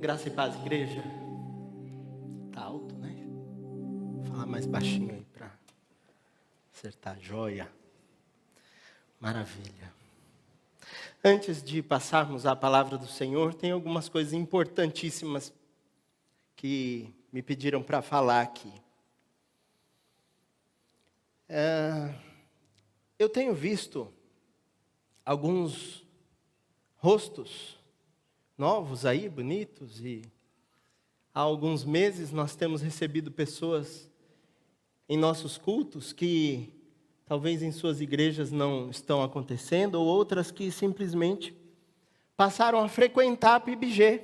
Graça e paz, igreja. Tá alto, né? Vou falar mais baixinho aí para acertar. Joia. Maravilha. Antes de passarmos à palavra do Senhor, tem algumas coisas importantíssimas que me pediram para falar aqui. Eu tenho visto alguns rostos novos aí, bonitos, e há alguns meses nós temos recebido pessoas em nossos cultos que talvez em suas igrejas não estão acontecendo, ou outras que simplesmente passaram a frequentar a PIBG.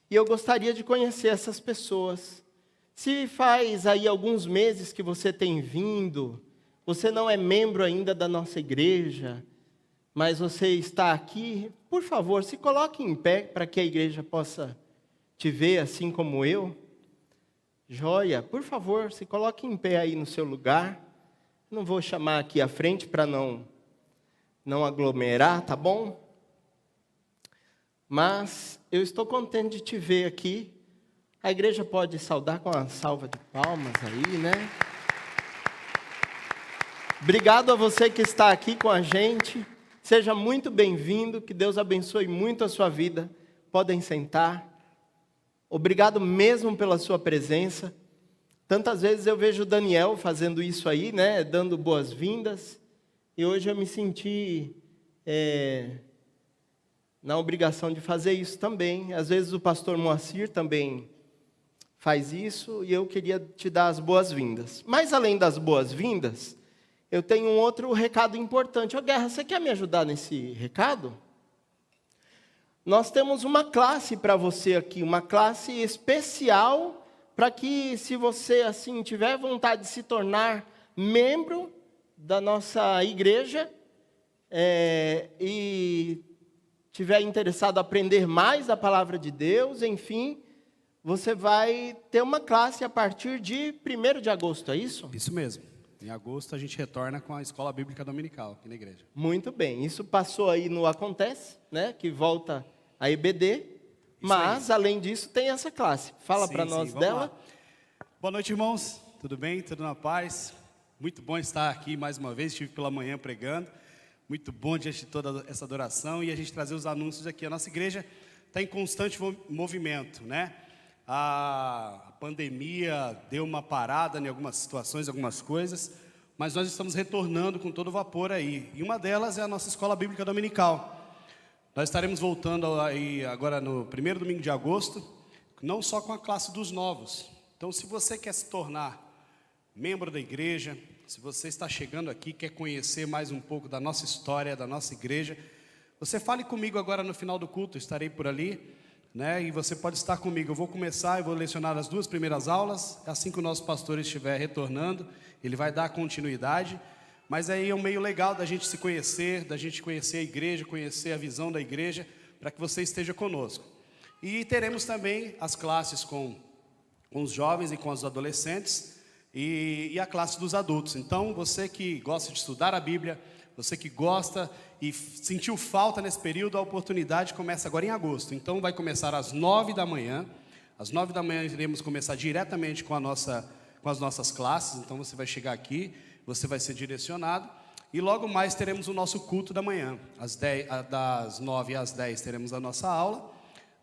E eu gostaria de conhecer essas pessoas. Se faz aí alguns meses que você tem vindo, você não é membro ainda da nossa igreja, mas você está aqui, por favor, se coloque em pé para que a igreja possa te ver assim como eu. Joia, por favor, se coloque em pé aí no seu lugar. Não vou chamar aqui à frente para não aglomerar, tá bom? Mas eu estou contente de te ver aqui. A igreja pode saudar com uma salva de palmas aí, né? Obrigado a você que está aqui com a gente. Seja muito bem-vindo, que Deus abençoe muito a sua vida. Podem sentar. Obrigado mesmo pela sua presença. Tantas vezes eu vejo o Daniel fazendo isso aí, né? Dando boas-vindas. E hoje eu me senti na obrigação de fazer isso também. Às vezes o pastor Moacir também faz isso. E eu queria te dar as boas-vindas. Mas além das boas-vindas, eu tenho um outro recado importante. Ô Guerra, você quer me ajudar nesse recado? Nós temos uma classe para você aqui, uma classe especial para que, se você assim tiver vontade de se tornar membro da nossa igreja e tiver interessado em aprender mais da palavra de Deus, enfim, você vai ter uma classe a partir de 1º de agosto, é isso? Isso mesmo. Em agosto a gente retorna com a Escola Bíblica Dominical aqui na igreja. Muito bem. Isso passou aí no Acontece, né? Que volta a EBD. Mas, além disso, tem essa classe. Fala para nós dela. Lá. Boa noite, irmãos. Tudo bem? Tudo na paz? Muito bom estar aqui mais uma vez. Estive pela manhã pregando. Muito bom diante de toda essa adoração. E a gente trazer os anúncios aqui. A nossa igreja está em constante movimento, né? A pandemia deu uma parada em algumas situações, algumas coisas, mas nós estamos retornando com todo vapor aí. E uma delas é a nossa Escola Bíblica Dominical. Nós estaremos voltando aí agora no 1º domingo de agosto, não só com a classe dos novos. Então, se você quer se tornar membro da igreja, se você está chegando aqui, quer conhecer mais um pouco da nossa história, da nossa igreja, você fale comigo agora no final do culto, estarei por ali. E você pode estar comigo. Eu vou começar, eu vou lecionar as 2 primeiras aulas. Assim que o nosso pastor estiver retornando, ele vai dar continuidade. Mas aí é um meio legal da gente se conhecer, da gente conhecer a igreja, conhecer a visão da igreja, para que você esteja conosco. E teremos também as classes com os jovens e com os adolescentes e a classe dos adultos. Então, você que gosta de estudar a Bíblia, você que gosta e sentiu falta nesse período, a oportunidade começa agora em agosto. Então vai começar às 9 da manhã. Às 9 da manhã iremos começar diretamente com as nossas classes. Então você vai chegar aqui, você vai ser direcionado. E logo mais teremos o nosso culto da manhã. Das 9 às 10 teremos a nossa aula.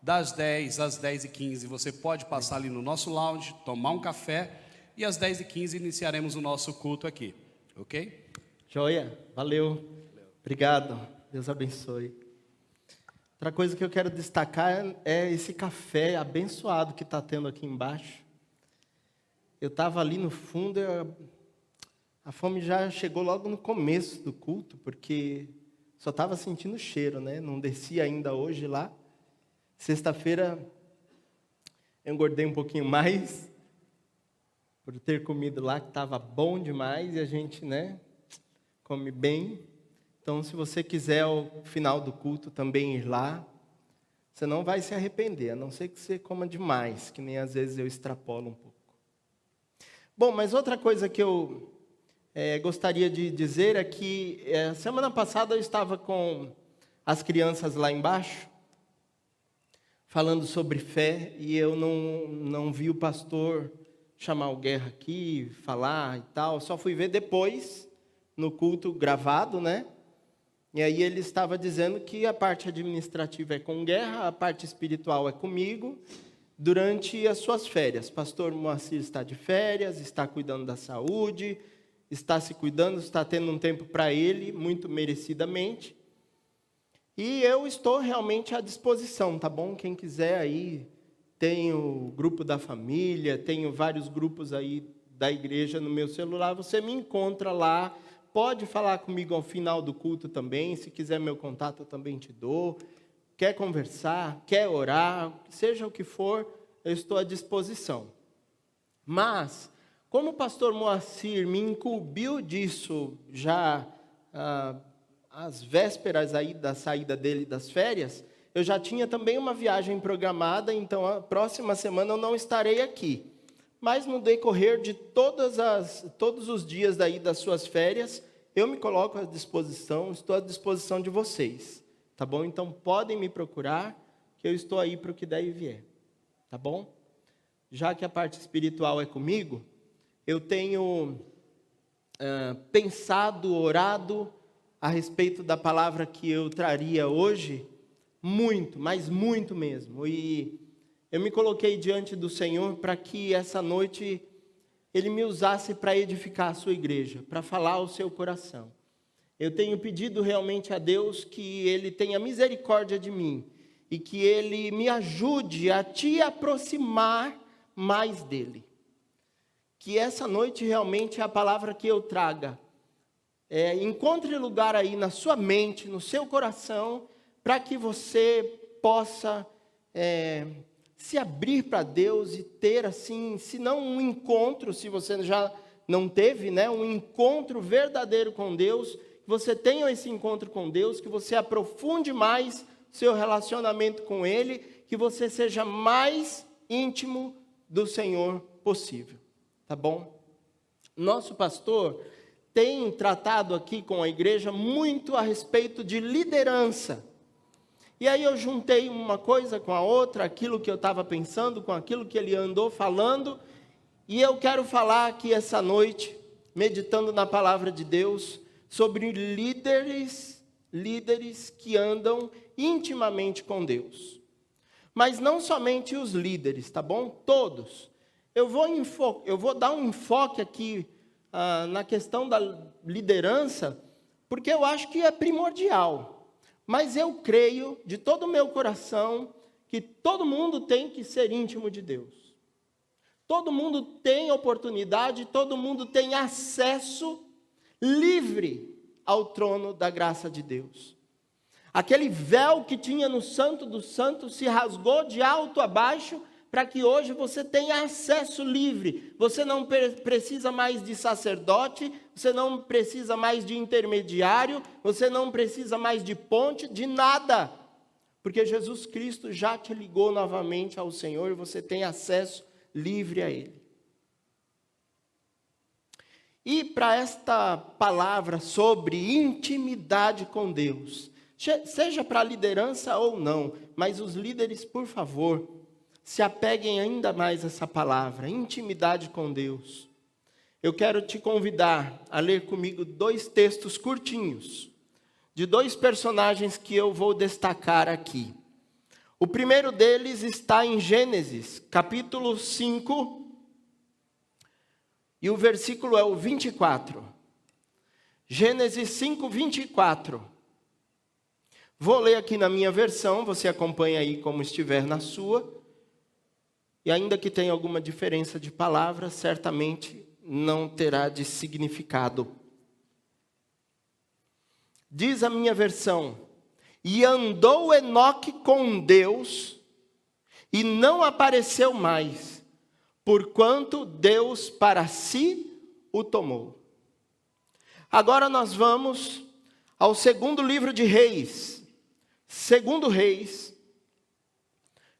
Das 10 às 10h15 você pode passar ali no nosso lounge, tomar um café. E às 10h15 iniciaremos o nosso culto aqui. Ok? Joia, valeu. Obrigado, Deus abençoe. Outra coisa que eu quero destacar é esse café abençoado que está tendo aqui embaixo. Eu estava ali no fundo, a fome já chegou logo no começo do culto, porque só estava sentindo o cheiro, né? Não descia ainda hoje lá. Sexta-feira eu engordei um pouquinho mais, por ter comido lá, que estava bom demais, e a gente, come bem. Então, se você quiser ao final do culto também ir lá, você não vai se arrepender, a não ser que você coma demais, que nem às vezes eu extrapolo um pouco. Bom, mas outra coisa que eu gostaria de dizer é que semana passada eu estava com as crianças lá embaixo, falando sobre fé, e eu não vi o pastor chamar o Guerra aqui, falar e tal, só fui ver depois, no culto gravado, né? E aí ele estava dizendo que a parte administrativa é com Guerra, a parte espiritual é comigo, durante as suas férias. Pastor Moacir está de férias, está cuidando da saúde, está se cuidando, está tendo um tempo para ele, muito merecidamente. E eu estou realmente à disposição, tá bom? Quem quiser aí, tem o grupo da família, tenho vários grupos aí da igreja no meu celular, você me encontra lá, pode falar comigo ao final do culto também, se quiser meu contato eu também te dou. Quer conversar, quer orar, seja o que for, eu estou à disposição. Mas, como o pastor Moacir me incumbiu disso já às vésperas aí da saída dele das férias, eu já tinha também uma viagem programada, então a próxima semana eu não estarei aqui. Mas no decorrer de todos os dias daí das suas férias, eu me coloco à disposição, estou à disposição de vocês. Tá bom? Então, podem me procurar, que eu estou aí para o que der e vier. Tá bom? Já que a parte espiritual é comigo, eu tenho pensado, orado a respeito da palavra que eu traria hoje, muito, mas muito mesmo. E eu me coloquei diante do Senhor para que essa noite Ele me usasse para edificar a sua igreja, para falar ao seu coração. Eu tenho pedido realmente a Deus que Ele tenha misericórdia de mim e que Ele me ajude a te aproximar mais dEle. Que essa noite realmente a palavra que eu traga encontre lugar aí na sua mente, no seu coração, para que você possa se abrir para Deus e ter assim, se não um encontro, se você já não teve, né, um encontro verdadeiro com Deus, que você tenha esse encontro com Deus, que você aprofunde mais seu relacionamento com Ele, que você seja mais íntimo do Senhor possível, tá bom? Nosso pastor tem tratado aqui com a igreja muito a respeito de liderança. E aí eu juntei uma coisa com a outra, aquilo que eu estava pensando, com aquilo que ele andou falando, e eu quero falar aqui essa noite, meditando na palavra de Deus, sobre líderes que andam intimamente com Deus. Mas não somente os líderes, tá bom? Todos. Eu vou dar um enfoque aqui na questão da liderança, porque eu acho que é primordial. Mas eu creio de todo o meu coração que todo mundo tem que ser íntimo de Deus. Todo mundo tem oportunidade, todo mundo tem acesso livre ao trono da graça de Deus. Aquele véu que tinha no Santo dos Santos se rasgou de alto a baixo para que hoje você tenha acesso livre. Você não precisa mais de sacerdote, você não precisa mais de intermediário, você não precisa mais de ponte, de nada. Porque Jesus Cristo já te ligou novamente ao Senhor e você tem acesso livre a Ele. E para esta palavra sobre intimidade com Deus, seja para a liderança ou não, mas os líderes, por favor, se apeguem ainda mais a essa palavra, intimidade com Deus. Eu quero te convidar a ler comigo 2 textos curtinhos, de 2 personagens que eu vou destacar aqui. O primeiro deles está em Gênesis, capítulo 5, e o versículo é o 24. Gênesis 5, 24. Vou ler aqui na minha versão, você acompanha aí como estiver na sua. E ainda que tenha alguma diferença de palavra, certamente não terá de significado. Diz a minha versão: e andou Enoque com Deus, e não apareceu mais, porquanto Deus para si o tomou. Agora nós vamos ao segundo livro de Reis. Segundo Reis,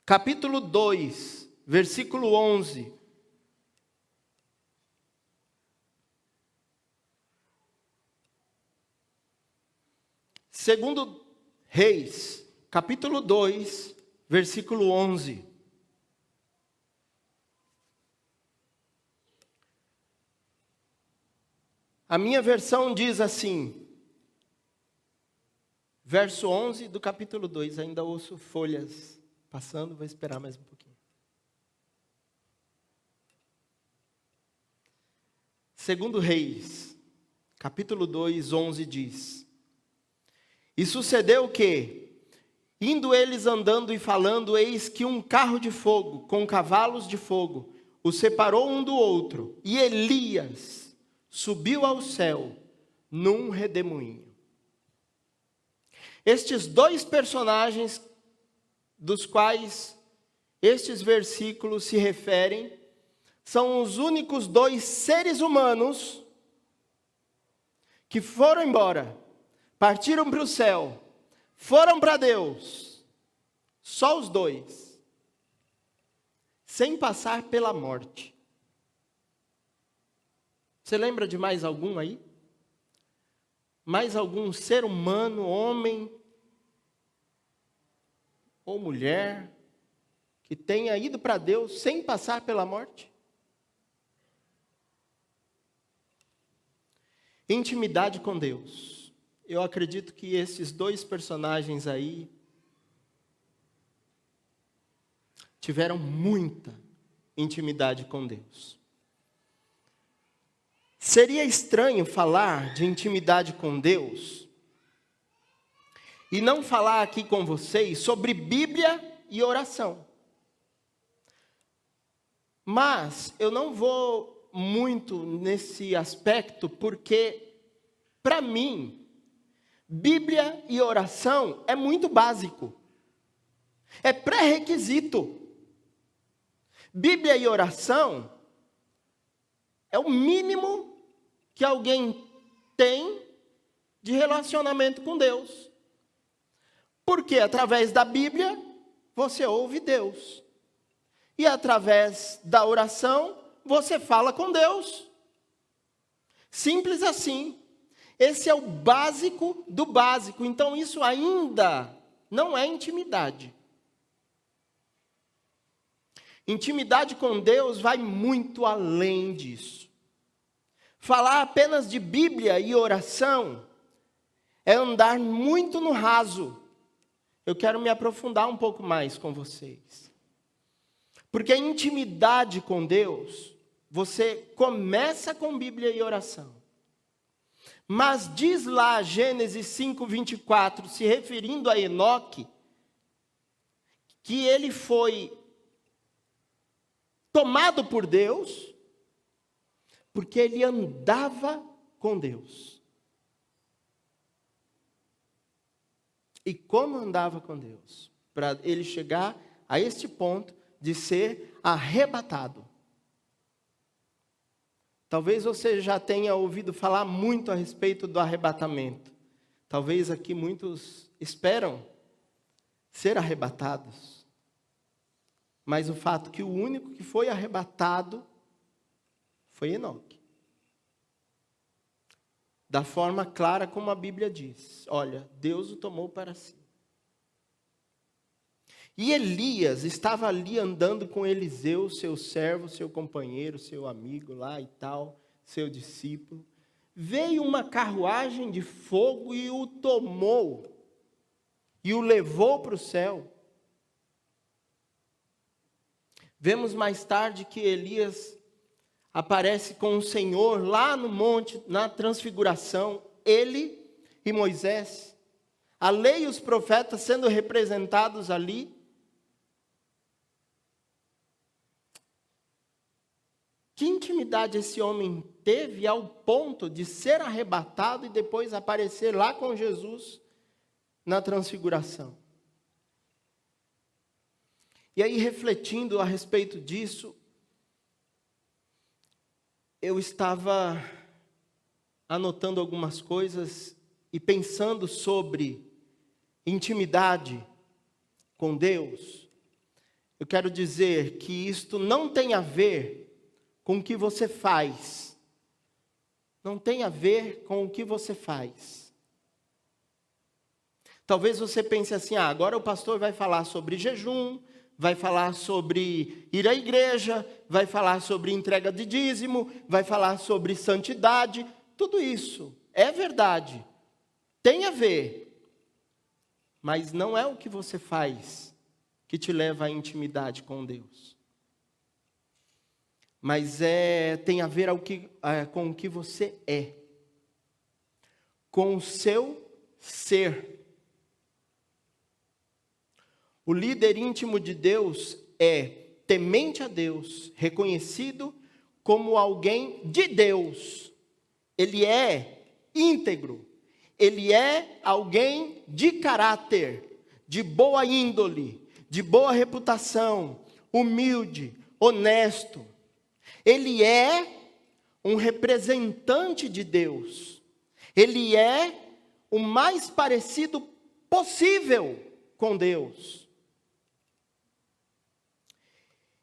capítulo 2, versículo 11. Segundo Reis, capítulo 2, versículo 11. A minha versão diz assim, verso 11 do capítulo 2, ainda ouço folhas passando, vou esperar mais um pouquinho. Segundo Reis, capítulo 2, 11 diz: E sucedeu que, indo eles andando e falando, eis que um carro de fogo, com cavalos de fogo, os separou um do outro, e Elias subiu ao céu num redemoinho. Estes dois personagens dos quais estes versículos se referem, são os únicos dois seres humanos que foram embora, partiram para o céu, foram para Deus, só os dois, sem passar pela morte. Você lembra de mais algum aí? Mais algum ser humano, homem ou mulher, que tenha ido para Deus sem passar pela morte? Intimidade com Deus. Eu acredito que esses dois personagens aí tiveram muita intimidade com Deus. Seria estranho falar de intimidade com Deus e não falar aqui com vocês sobre Bíblia e oração. Mas eu não vou muito nesse aspecto porque, para mim, Bíblia e oração é muito básico. É pré-requisito. Bíblia e oração é o mínimo que alguém tem de relacionamento com Deus. Porque através da Bíblia, você ouve Deus. E através da oração, você fala com Deus. Simples assim. Esse é o básico do básico. Então isso ainda não é intimidade. Intimidade com Deus vai muito além disso. Falar apenas de Bíblia e oração é andar muito no raso. Eu quero me aprofundar um pouco mais com vocês. Porque a intimidade com Deus, você começa com Bíblia e oração. Mas diz lá Gênesis 5:24, se referindo a Enoque, que ele foi tomado por Deus, porque ele andava com Deus. E como andava com Deus? Para ele chegar a este ponto de ser arrebatado. Talvez você já tenha ouvido falar muito a respeito do arrebatamento. Talvez aqui muitos esperam ser arrebatados. Mas o fato que o único que foi arrebatado foi Enoque. Da forma clara como a Bíblia diz. Olha, Deus o tomou para si. E Elias estava ali andando com Eliseu, seu servo, seu companheiro, seu amigo lá e tal, seu discípulo. Veio uma carruagem de fogo e o tomou. E o levou para o céu. Vemos mais tarde que Elias aparece com o Senhor lá no monte, na transfiguração, ele e Moisés, a lei e os profetas sendo representados ali. Que intimidade esse homem teve ao ponto de ser arrebatado e depois aparecer lá com Jesus na transfiguração? E aí, refletindo a respeito disso, eu estava anotando algumas coisas e pensando sobre intimidade com Deus. Eu quero dizer que isto não tem a ver com o que você faz. Não tem a ver com o que você faz. Talvez você pense assim, agora o pastor vai falar sobre jejum, vai falar sobre ir à igreja, vai falar sobre entrega de dízimo, vai falar sobre santidade. Tudo isso é verdade, tem a ver, mas não é o que você faz que te leva à intimidade com Deus. Mas tem a ver com o que você é, com o seu ser. O líder íntimo de Deus é temente a Deus, reconhecido como alguém de Deus. Ele é íntegro, ele é alguém de caráter, de boa índole, de boa reputação, humilde, honesto. Ele é um representante de Deus. Ele é o mais parecido possível com Deus.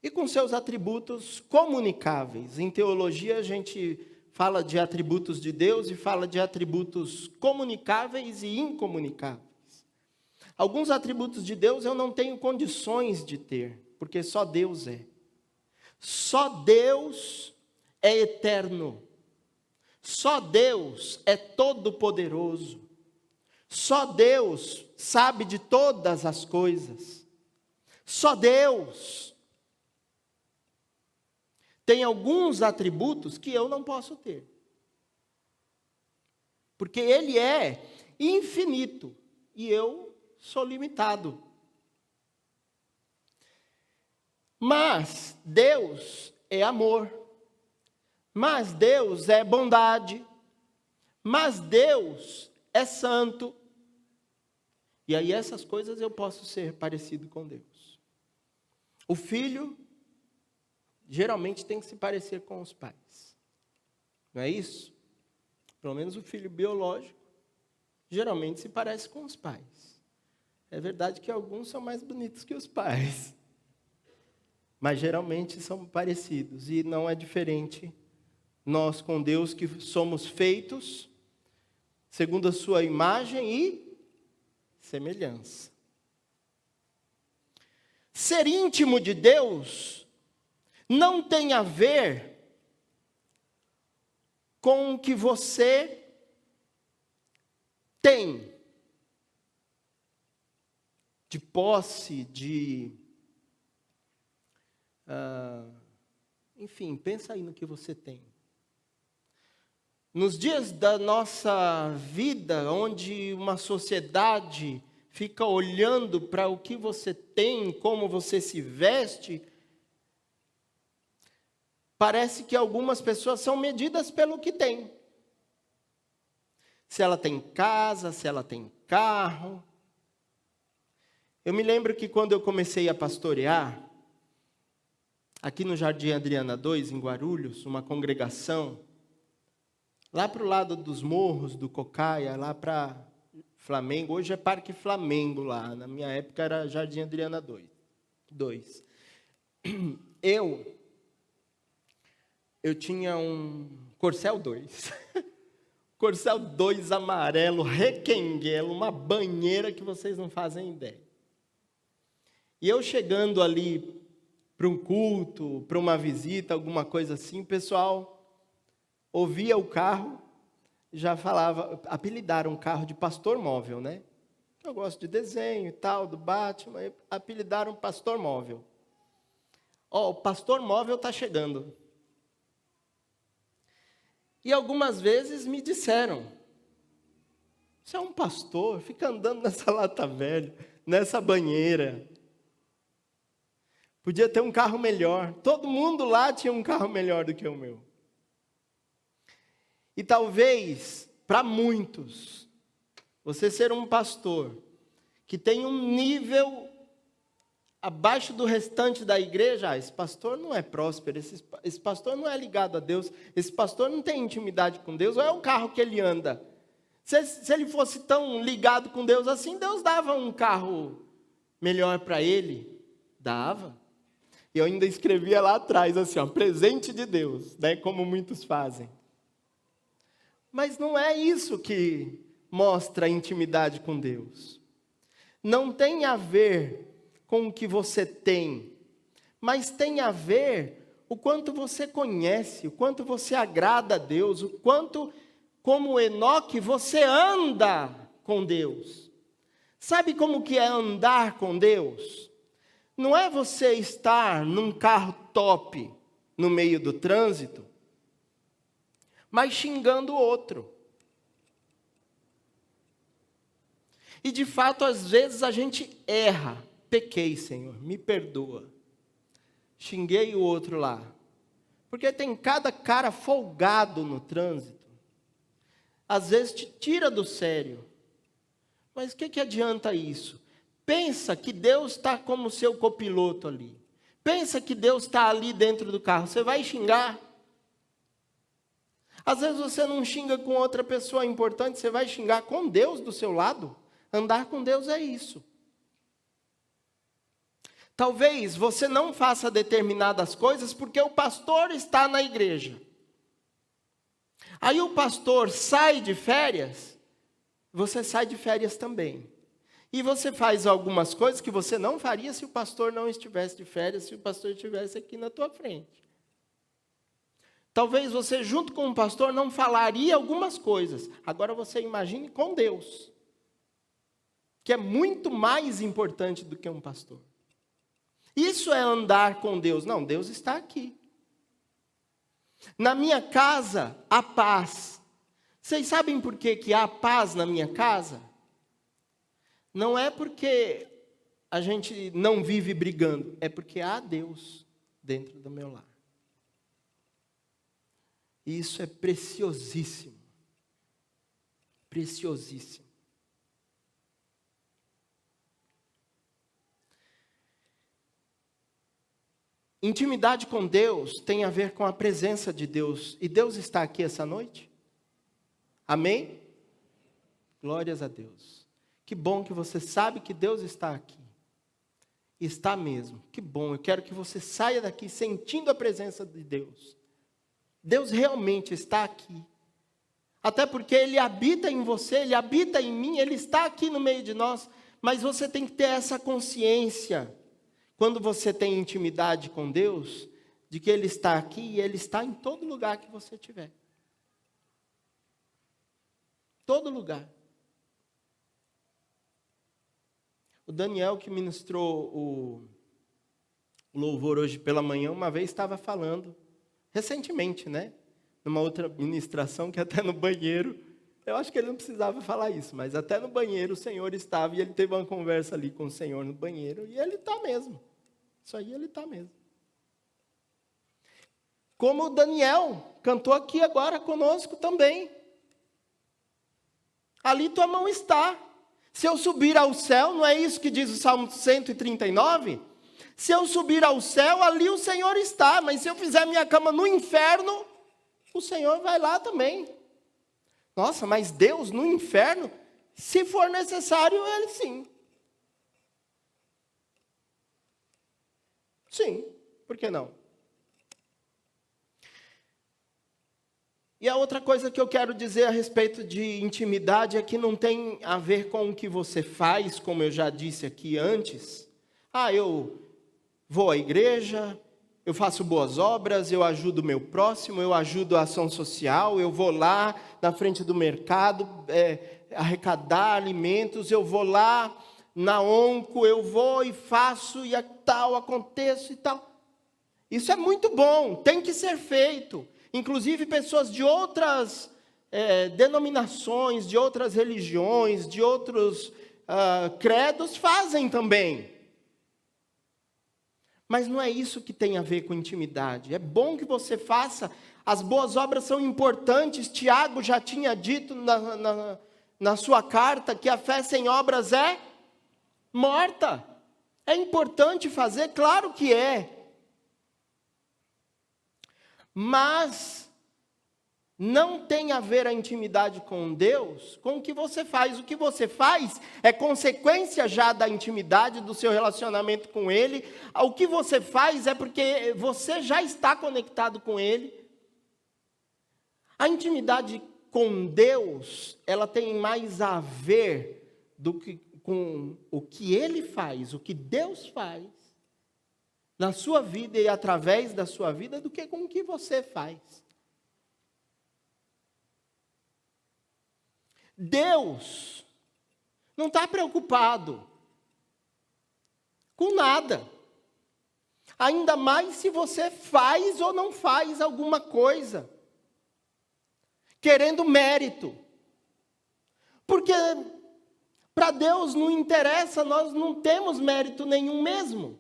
E com seus atributos comunicáveis. Em teologia a gente fala de atributos de Deus e fala de atributos comunicáveis e incomunicáveis. Alguns atributos de Deus eu não tenho condições de ter, porque só Deus é. Só Deus é eterno. Só Deus é todo-poderoso. Só Deus sabe de todas as coisas. Só Deus tem alguns atributos que eu não posso ter. Porque Ele é infinito e eu sou limitado. Mas Deus é amor. Mas Deus é bondade. Mas Deus é santo. E aí essas coisas eu posso ser parecido com Deus. O filho geralmente tem que se parecer com os pais. Não é isso? Pelo menos o filho biológico geralmente se parece com os pais. É verdade que alguns são mais bonitos que os pais. Mas geralmente são parecidos. E não é diferente nós com Deus, que somos feitos segundo a sua imagem e semelhança. Ser íntimo de Deus não tem a ver com o que você tem de posse, enfim, pensa aí no que você tem. Nos dias da nossa vida, onde uma sociedade fica olhando para o que você tem, como você se veste, parece que algumas pessoas são medidas pelo que tem. Se ela tem casa, se ela tem carro. Eu me lembro que quando eu comecei a pastorear, aqui no Jardim Adriana 2, em Guarulhos, uma congregação, lá para o lado dos morros do Cocaia, lá para Flamengo, hoje é Parque Flamengo lá, na minha época era Jardim Adriana 2. Eu tinha um Corcel 2. Corcel 2 amarelo, requenguelo, uma banheira que vocês não fazem ideia. E eu chegando ali para um culto, para uma visita, alguma coisa assim, o pessoal ouvia o carro, já falava, apelidaram o carro de Pastor Móvel, né? Eu gosto de desenho e tal, do Batman, apelidaram Pastor Móvel. O Pastor Móvel está chegando. E algumas vezes me disseram, você é um pastor, fica andando nessa lata velha, nessa banheira. Podia ter um carro melhor. Todo mundo lá tinha um carro melhor do que o meu. E talvez, para muitos, você ser um pastor que tem um nível abaixo do restante da igreja, esse pastor não é próspero, esse pastor não é ligado a Deus, esse pastor não tem intimidade com Deus, ou é o carro que ele anda. Se ele fosse tão ligado com Deus assim, Deus dava um carro melhor para ele. Dava. E eu ainda escrevia lá atrás, assim, presente de Deus, né, como muitos fazem. Mas não é isso que mostra a intimidade com Deus. não tem a ver com o que você tem, mas tem a ver o quanto você conhece, o quanto você agrada a Deus, o quanto, como Enoque, você anda com Deus. Sabe como que é andar com Deus? Não é você estar num carro top no meio do trânsito, mas xingando o outro. E de fato, às vezes a gente erra. Pequei, Senhor, me perdoa. Xinguei o outro lá. Porque tem cada cara folgado no trânsito. Às vezes te tira do sério. Mas o que adianta isso? Pensa que Deus está como seu copiloto ali. Pensa que Deus está ali dentro do carro. Você vai xingar? Às vezes você não xinga com outra pessoa importante, você vai xingar com Deus do seu lado. Andar com Deus é isso. Talvez você não faça determinadas coisas porque o pastor está na igreja. Aí o pastor sai de férias, você sai de férias também. E você faz algumas coisas que você não faria se o pastor não estivesse de férias, se o pastor estivesse aqui na tua frente. Talvez você, junto com o pastor, não falaria algumas coisas. Agora você imagine com Deus, que é muito mais importante do que um pastor. Isso é andar com Deus. Não, Deus está aqui. Na minha casa, há paz. Vocês sabem por que há paz na minha casa? Não é porque a gente não vive brigando, é porque há Deus dentro do meu lar. E isso é preciosíssimo. Preciosíssimo. Intimidade com Deus tem a ver com a presença de Deus. E Deus está aqui essa noite? Amém? Glórias a Deus. Que bom que você sabe que Deus está aqui. Está mesmo. Que bom. Eu quero que você saia daqui sentindo a presença de Deus. Deus realmente está aqui. Até porque Ele habita em você, Ele habita em mim, Ele está aqui no meio de nós. Mas você tem que ter essa consciência, quando você tem intimidade com Deus, de que Ele está aqui e Ele está em todo lugar que você estiver. Todo lugar. O Daniel, que ministrou o louvor hoje pela manhã, uma vez estava falando, recentemente, né? Numa outra ministração, que até no banheiro, eu acho que ele não precisava falar isso, mas até no banheiro o Senhor estava e ele teve uma conversa ali com o Senhor no banheiro, e Ele está mesmo. Isso aí Ele está mesmo. Como o Daniel cantou aqui agora conosco também. Ali tua mão está. Se eu subir ao céu, não é isso que diz o Salmo 139? Se eu subir ao céu, ali o Senhor está. Mas se eu fizer minha cama no inferno, o Senhor vai lá também. Nossa, mas Deus no inferno? Se for necessário, Ele sim. Sim, por que não? E a outra coisa que eu quero dizer a respeito de intimidade é que não tem a ver com o que você faz, como eu já disse aqui antes. Eu vou à igreja, eu faço boas obras, eu ajudo o meu próximo, eu ajudo a ação social, eu vou lá na frente do mercado arrecadar alimentos, eu vou lá na ONCO, eu vou e faço e tal, aconteço e tal. Isso é muito bom, tem que ser feito. Inclusive pessoas de outras denominações, de outras religiões, de outros credos fazem também. Mas não é isso que tem a ver com intimidade. É bom que você faça, as boas obras são importantes. Tiago já tinha dito na sua carta que a fé sem obras é morta. É importante fazer, claro que é. Mas não tem a ver a intimidade com Deus com o que você faz. O que você faz é consequência já da intimidade, do seu relacionamento com Ele. O que você faz é porque você já está conectado com Ele. A intimidade com Deus, ela tem mais a ver com o que Ele faz, o que Deus faz, na sua vida e através da sua vida, do que com o que você faz. Deus não está preocupado com nada. Ainda mais se você faz ou não faz alguma coisa, querendo mérito. Porque para Deus não interessa, nós não temos mérito nenhum mesmo.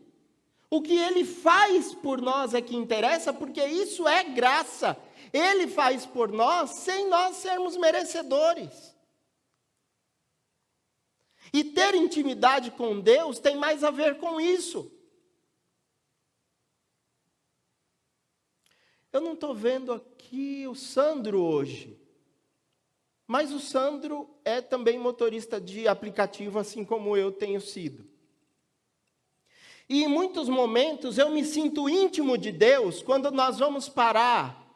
O que Ele faz por nós é que interessa, porque isso é graça. Ele faz por nós sem nós sermos merecedores. E ter intimidade com Deus tem mais a ver com isso. Eu não estou vendo aqui o Sandro hoje. Mas o Sandro é também motorista de aplicativo, assim como eu tenho sido. E em muitos momentos eu me sinto íntimo de Deus quando nós vamos parar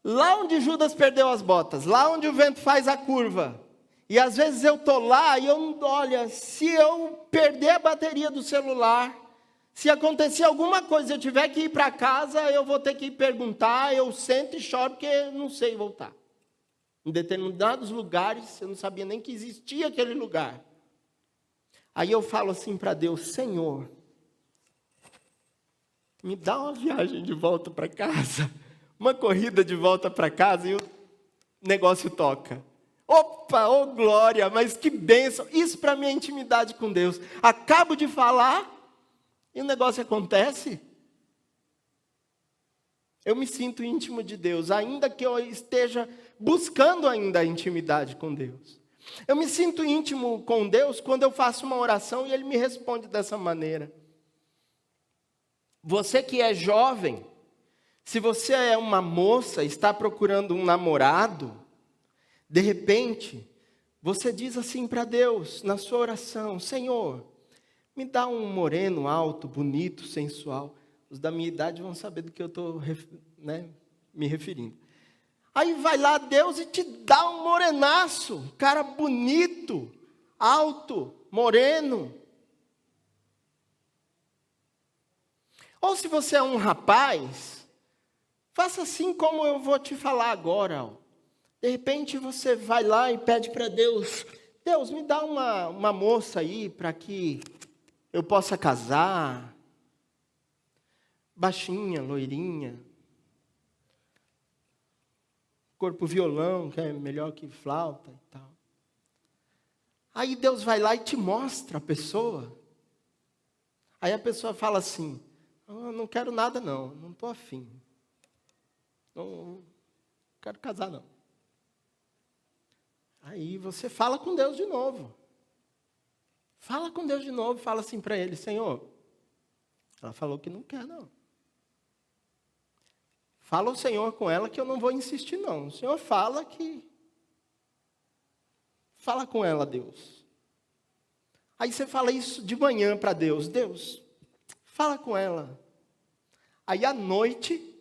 lá onde Judas perdeu as botas, lá onde o vento faz a curva. E às vezes eu estou lá e olha, se eu perder a bateria do celular, se acontecer alguma coisa, eu tiver que ir para casa, eu vou ter que perguntar, eu sento e choro porque não sei voltar. Em determinados lugares, eu não sabia nem que existia aquele lugar. Aí eu falo assim para Deus: Senhor, me dá uma viagem de volta para casa, uma corrida de volta para casa e o negócio toca. Opa, oh glória, mas que bênção. Isso para mim é intimidade com Deus. Acabo de falar e o negócio acontece. Eu me sinto íntimo de Deus, ainda que eu esteja buscando ainda a intimidade com Deus. Eu me sinto íntimo com Deus quando eu faço uma oração e Ele me responde dessa maneira. Você que é jovem, se você é uma moça, está procurando um namorado, de repente, você diz assim para Deus, na sua oração: Senhor, me dá um moreno alto, bonito, sensual. Os da minha idade vão saber do que eu estou me referindo. Aí vai lá Deus e te dá um morenaço, um cara bonito, alto, moreno. Ou se você é um rapaz, faça assim como eu vou te falar agora. Ó. De repente você vai lá e pede para Deus: Deus, me dá uma moça aí para que eu possa casar. Baixinha, loirinha. Corpo violão, que é melhor que flauta e tal. Aí Deus vai lá e te mostra a pessoa. Aí a pessoa fala assim: não quero nada não estou afim. Não quero casar não. Aí você fala com Deus de novo. Fala com Deus de novo, fala assim para Ele: Senhor, ela falou que não quer não. Fala o Senhor com ela que eu não vou insistir não. O Senhor fala com ela, Deus. Aí você fala isso de manhã para Deus: Deus, fala com ela. Aí à noite,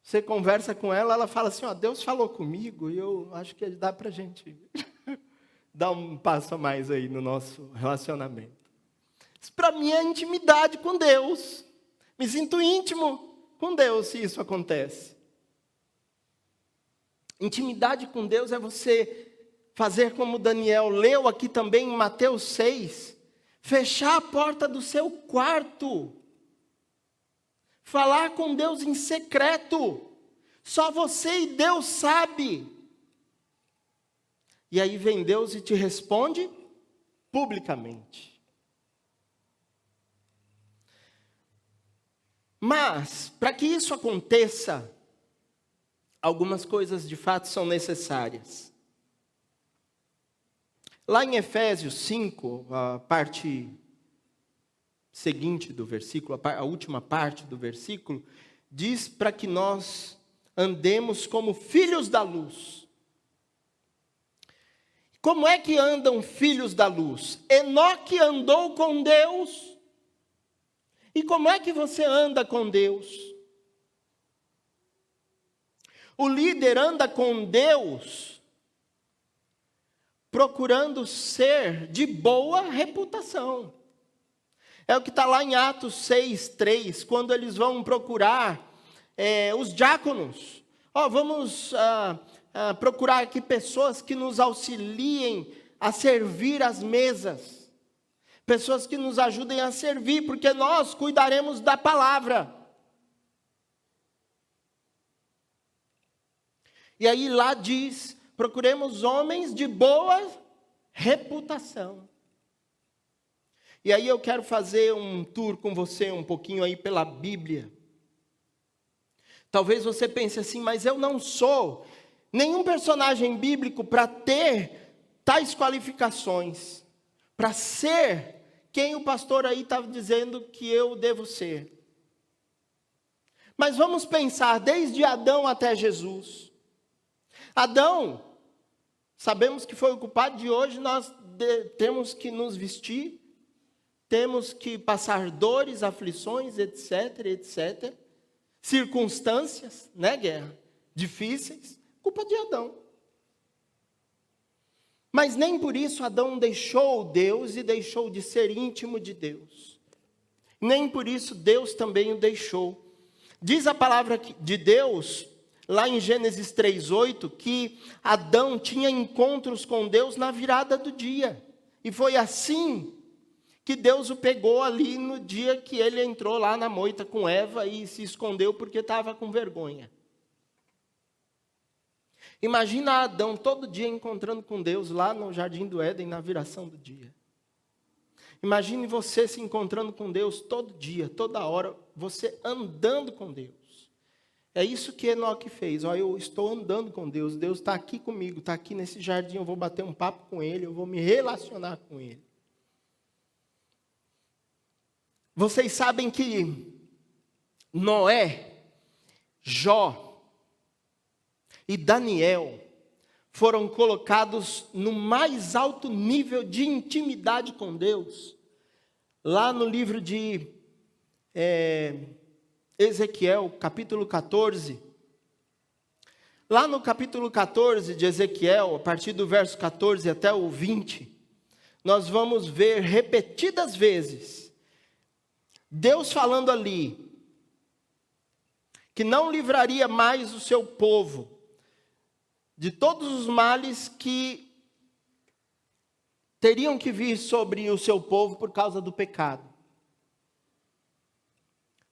você conversa com ela, ela fala assim: ó, Deus falou comigo e eu acho que dá para a gente dar um passo a mais aí no nosso relacionamento. Isso para mim é intimidade com Deus. Me sinto íntimo com Deus se isso acontece. Intimidade com Deus é você fazer como Daniel leu aqui também em Mateus 6, fechar a porta do seu quarto, falar com Deus em secreto, só você e Deus sabe. E aí vem Deus e te responde publicamente. Mas, para que isso aconteça, algumas coisas de fato são necessárias. Lá em Efésios 5, a parte seguinte do versículo, a última parte do versículo, diz para que nós andemos como filhos da luz. Como é que andam filhos da luz? Enoque andou com Deus. E como é que você anda com Deus? O líder anda com Deus procurando ser de boa reputação. É o que está lá em Atos 6:3, quando eles vão procurar os diáconos. Vamos procurar aqui pessoas que nos auxiliem a servir as mesas. Pessoas que nos ajudem a servir, porque nós cuidaremos da palavra. E aí lá diz, procuremos homens de boa reputação. E aí eu quero fazer um tour com você um pouquinho aí pela Bíblia. Talvez você pense assim, mas eu não sou nenhum personagem bíblico para ter tais qualificações, para ser quem o pastor aí estava dizendo que eu devo ser. Mas vamos pensar desde Adão até Jesus. Adão, sabemos que foi o culpado de hoje, nós temos que nos vestir, temos que passar dores, aflições, etc, etc. Circunstâncias, né, guerra? Difíceis, culpa de Adão. Mas nem por isso Adão deixou Deus e deixou de ser íntimo de Deus. Nem por isso Deus também o deixou. Diz a palavra de Deus, lá em Gênesis 3:8, que Adão tinha encontros com Deus na virada do dia. E foi assim que Deus o pegou ali no dia que ele entrou lá na moita com Eva e se escondeu porque estava com vergonha. Imagina Adão todo dia encontrando com Deus lá no Jardim do Éden, na viração do dia. Imagine você se encontrando com Deus todo dia, toda hora, você andando com Deus. É isso que Enoque fez. Eu estou andando com Deus, Deus está aqui comigo, está aqui nesse jardim, eu vou bater um papo com Ele, eu vou me relacionar com Ele. Vocês sabem que Noé, Jó e Daniel foram colocados no mais alto nível de intimidade com Deus. Lá no livro de Ezequiel, capítulo 14. Lá no capítulo 14 de Ezequiel, a partir do verso 14 até o 20, nós vamos ver repetidas vezes Deus falando ali que não livraria mais o seu povo de todos os males que teriam que vir sobre o seu povo por causa do pecado.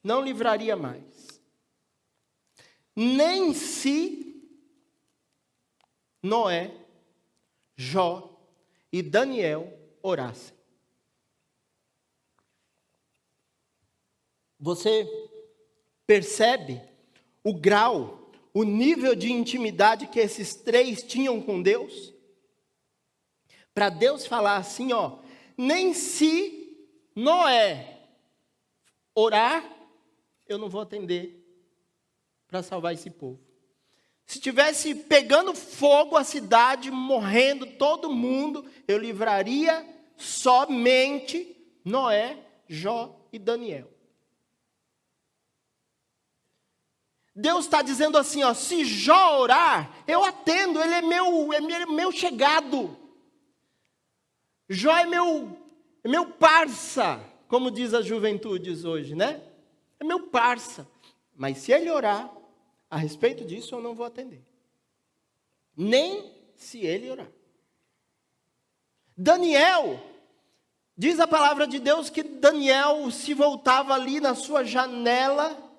Não livraria mais. Nem se Noé, Jó e Daniel orassem. Você percebe o grau, o nível de intimidade que esses três tinham com Deus? Para Deus falar assim, nem se Noé orar, eu não vou atender para salvar esse povo. Se tivesse pegando fogo a cidade, morrendo todo mundo, eu livraria somente Noé, Jó e Daniel. Deus está dizendo assim, se Jó orar, eu atendo, ele é meu chegado. Jó é meu parça, como diz as juventudes hoje, né? É meu parça. Mas se ele orar, a respeito disso eu não vou atender. Nem se ele orar. Daniel, diz a palavra de Deus que Daniel se voltava ali na sua janela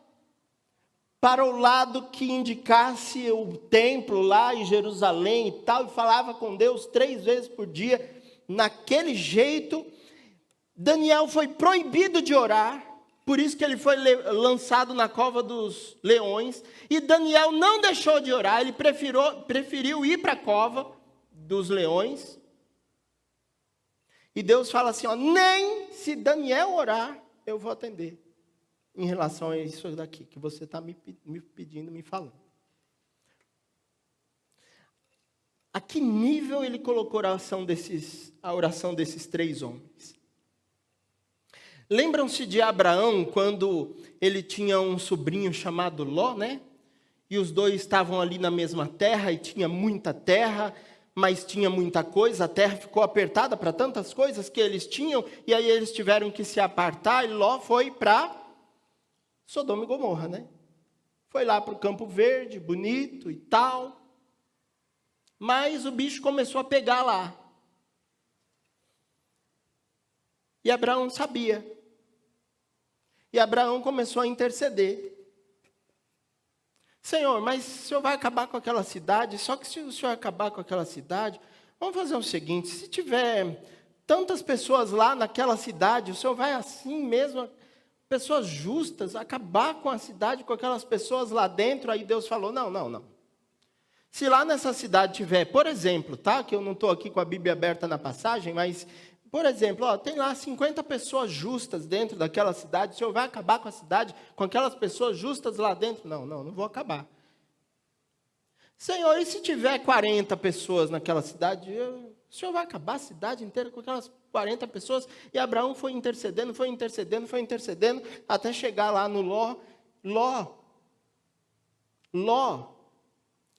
para o lado que indicasse o templo lá em Jerusalém e tal, e falava com Deus 3 vezes por dia. Naquele jeito, Daniel foi proibido de orar, por isso que ele foi lançado na cova dos leões, e Daniel não deixou de orar, ele preferiu ir para a cova dos leões, e Deus fala assim, nem se Daniel orar, eu vou atender. Em relação a isso daqui, que você está me pedindo, me falando. A que nível ele colocou a oração desses 3 homens? Lembram-se de Abraão, quando ele tinha um sobrinho chamado Ló, né? E os dois estavam ali na mesma terra, e tinha muita terra, mas tinha muita coisa, a terra ficou apertada para tantas coisas que eles tinham, e aí eles tiveram que se apartar, e Ló foi para Sodoma e Gomorra, né? Foi lá para o Campo Verde, bonito e tal, mas o bicho começou a pegar lá. E Abraão sabia. E Abraão começou a interceder. Senhor, mas o Senhor vai acabar com aquela cidade? Só que se o Senhor acabar com aquela cidade, vamos fazer o seguinte, se tiver tantas pessoas lá naquela cidade, o Senhor vai assim mesmo, pessoas justas, acabar com a cidade, com aquelas pessoas lá dentro? Aí Deus falou, não. Se lá nessa cidade tiver, por exemplo, tá? Que eu não estou aqui com a Bíblia aberta na passagem, mas, por exemplo, tem lá 50 pessoas justas dentro daquela cidade, o Senhor vai acabar com a cidade, com aquelas pessoas justas lá dentro? Não vou acabar. Senhor, e se tiver 40 pessoas naquela cidade, o Senhor vai acabar a cidade inteira com aquelas 40 pessoas? E Abraão foi intercedendo, até chegar lá no Ló. Ló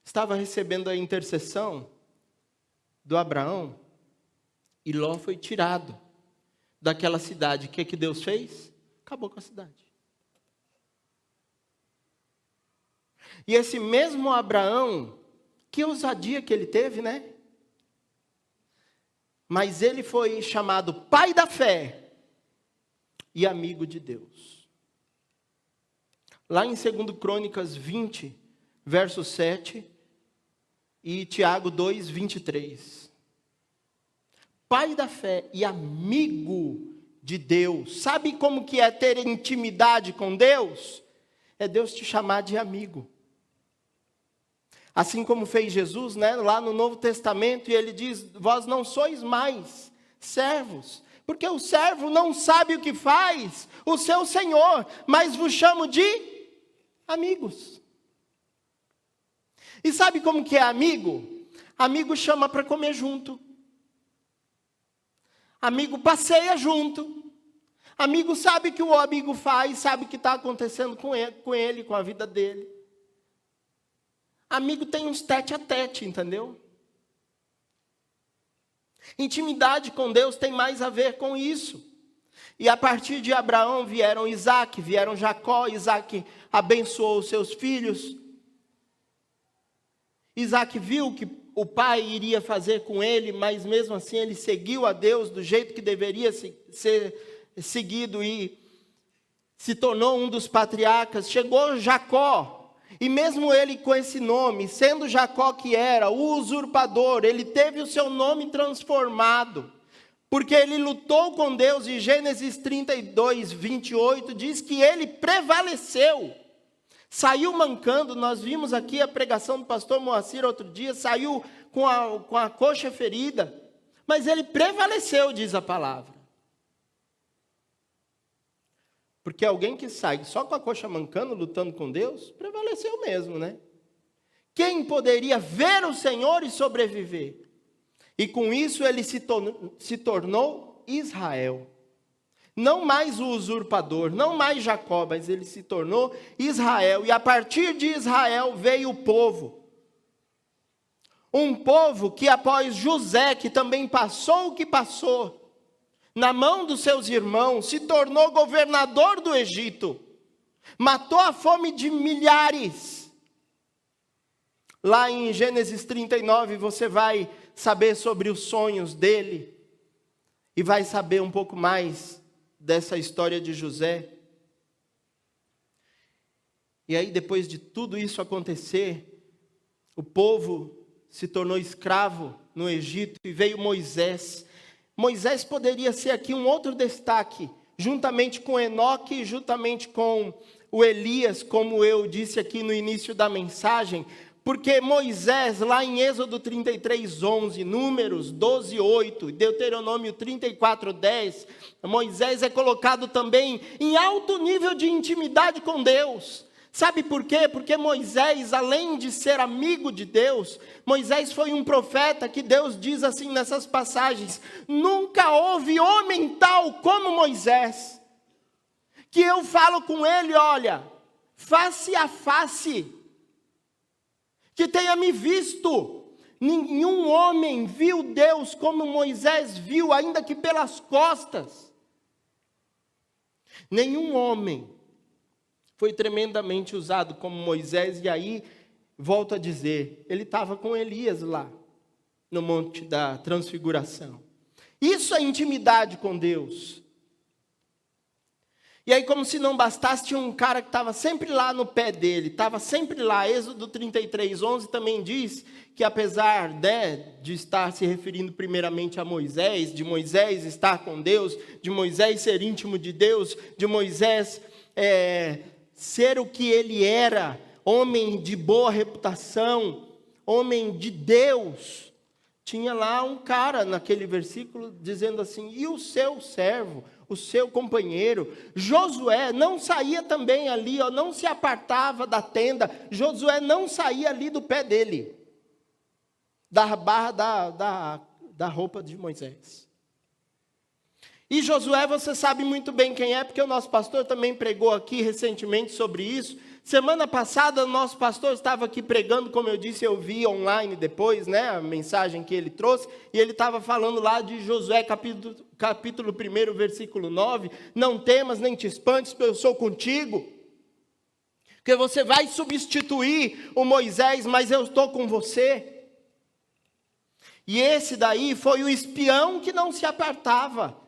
estava recebendo a intercessão do Abraão, e Ló foi tirado daquela cidade. O que Deus fez? Acabou com a cidade. E esse mesmo Abraão, que ousadia que ele teve, né? Mas ele foi chamado pai da fé e amigo de Deus. Lá em 2 Crônicas 20, verso 7, e Tiago 2, 23. Pai da fé e amigo de Deus. Sabe como que é ter intimidade com Deus? É Deus te chamar de amigo. Assim como fez Jesus, né, lá no Novo Testamento, e ele diz, vós não sois mais servos, porque o servo não sabe o que faz o seu Senhor, mas vos chamo de amigos. E sabe como que é amigo? Amigo chama para comer junto. Amigo passeia junto. Amigo sabe o que o amigo faz, sabe o que está acontecendo com ele, com a vida dele. Amigo tem uns tete a tete, entendeu? Intimidade com Deus tem mais a ver com isso. E a partir de Abraão vieram Isaac, vieram Jacó. Isaac abençoou os seus filhos. Isaac viu que o pai iria fazer com ele, mas mesmo assim ele seguiu a Deus do jeito que deveria ser seguido e se tornou um dos patriarcas. Chegou Jacó, e mesmo ele com esse nome, sendo Jacó que era o usurpador, ele teve o seu nome transformado, porque ele lutou com Deus. E Gênesis 32, 28 diz que ele prevaleceu. Saiu mancando. Nós vimos aqui a pregação do pastor Moacir outro dia, saiu com a coxa ferida, mas ele prevaleceu, diz a palavra. Porque alguém que sai só com a coxa mancando, lutando com Deus, prevaleceu mesmo, né? Quem poderia ver o Senhor e sobreviver? E com isso ele se tornou Israel. Não mais o usurpador, não mais Jacó, mas ele se tornou Israel. E a partir de Israel veio o povo. Um povo que após José, que também passou o que passou, na mão dos seus irmãos, se tornou governador do Egito. Matou a fome de milhares. Lá em Gênesis 39 você vai saber sobre os sonhos dele. E vai saber um pouco mais dessa história de José. E aí, depois de tudo isso acontecer, o povo se tornou escravo no Egito e veio Moisés. Moisés poderia ser aqui um outro destaque, juntamente com Enoque e juntamente com o Elias, como eu disse aqui no início da mensagem, porque Moisés, lá em Êxodo 33, 11, Números 12, 8, Deuteronômio 34, 10, Moisés é colocado também em alto nível de intimidade com Deus. Sabe por quê? Porque Moisés, além de ser amigo de Deus, Moisés foi um profeta que Deus diz assim nessas passagens: nunca houve homem tal como Moisés, que eu falo com ele, olha, face a face, que tenha me visto, Nenhum homem viu Deus como Moisés viu, ainda que pelas costas. Nenhum homem foi tremendamente usado como Moisés, e aí, volto a dizer, ele estava com Elias lá, no Monte da Transfiguração. Isso é intimidade com Deus. E aí, como se não bastasse, tinha um cara que estava sempre lá no pé dele, estava sempre lá. Êxodo 33:11 também diz que apesar de estar se referindo primeiramente a Moisés, de Moisés estar com Deus, de Moisés ser íntimo de Deus, de Moisés ser o que ele era, homem de boa reputação, homem de Deus, tinha lá um cara naquele versículo dizendo assim: e o seu servo, o seu companheiro, Josué, não saía também ali, não se apartava da tenda, Josué não saía ali do pé dele, da barra da roupa de Moisés. E Josué, você sabe muito bem quem é, porque o nosso pastor também pregou aqui recentemente sobre isso. Semana passada, o nosso pastor estava aqui pregando, como eu disse, eu vi online depois, a mensagem que ele trouxe, e ele estava falando lá de Josué, capítulo 1, versículo 9, não temas nem te espantes, porque eu sou contigo, porque você vai substituir o Moisés, mas eu estou com você. E esse daí foi o espião que não se apartava.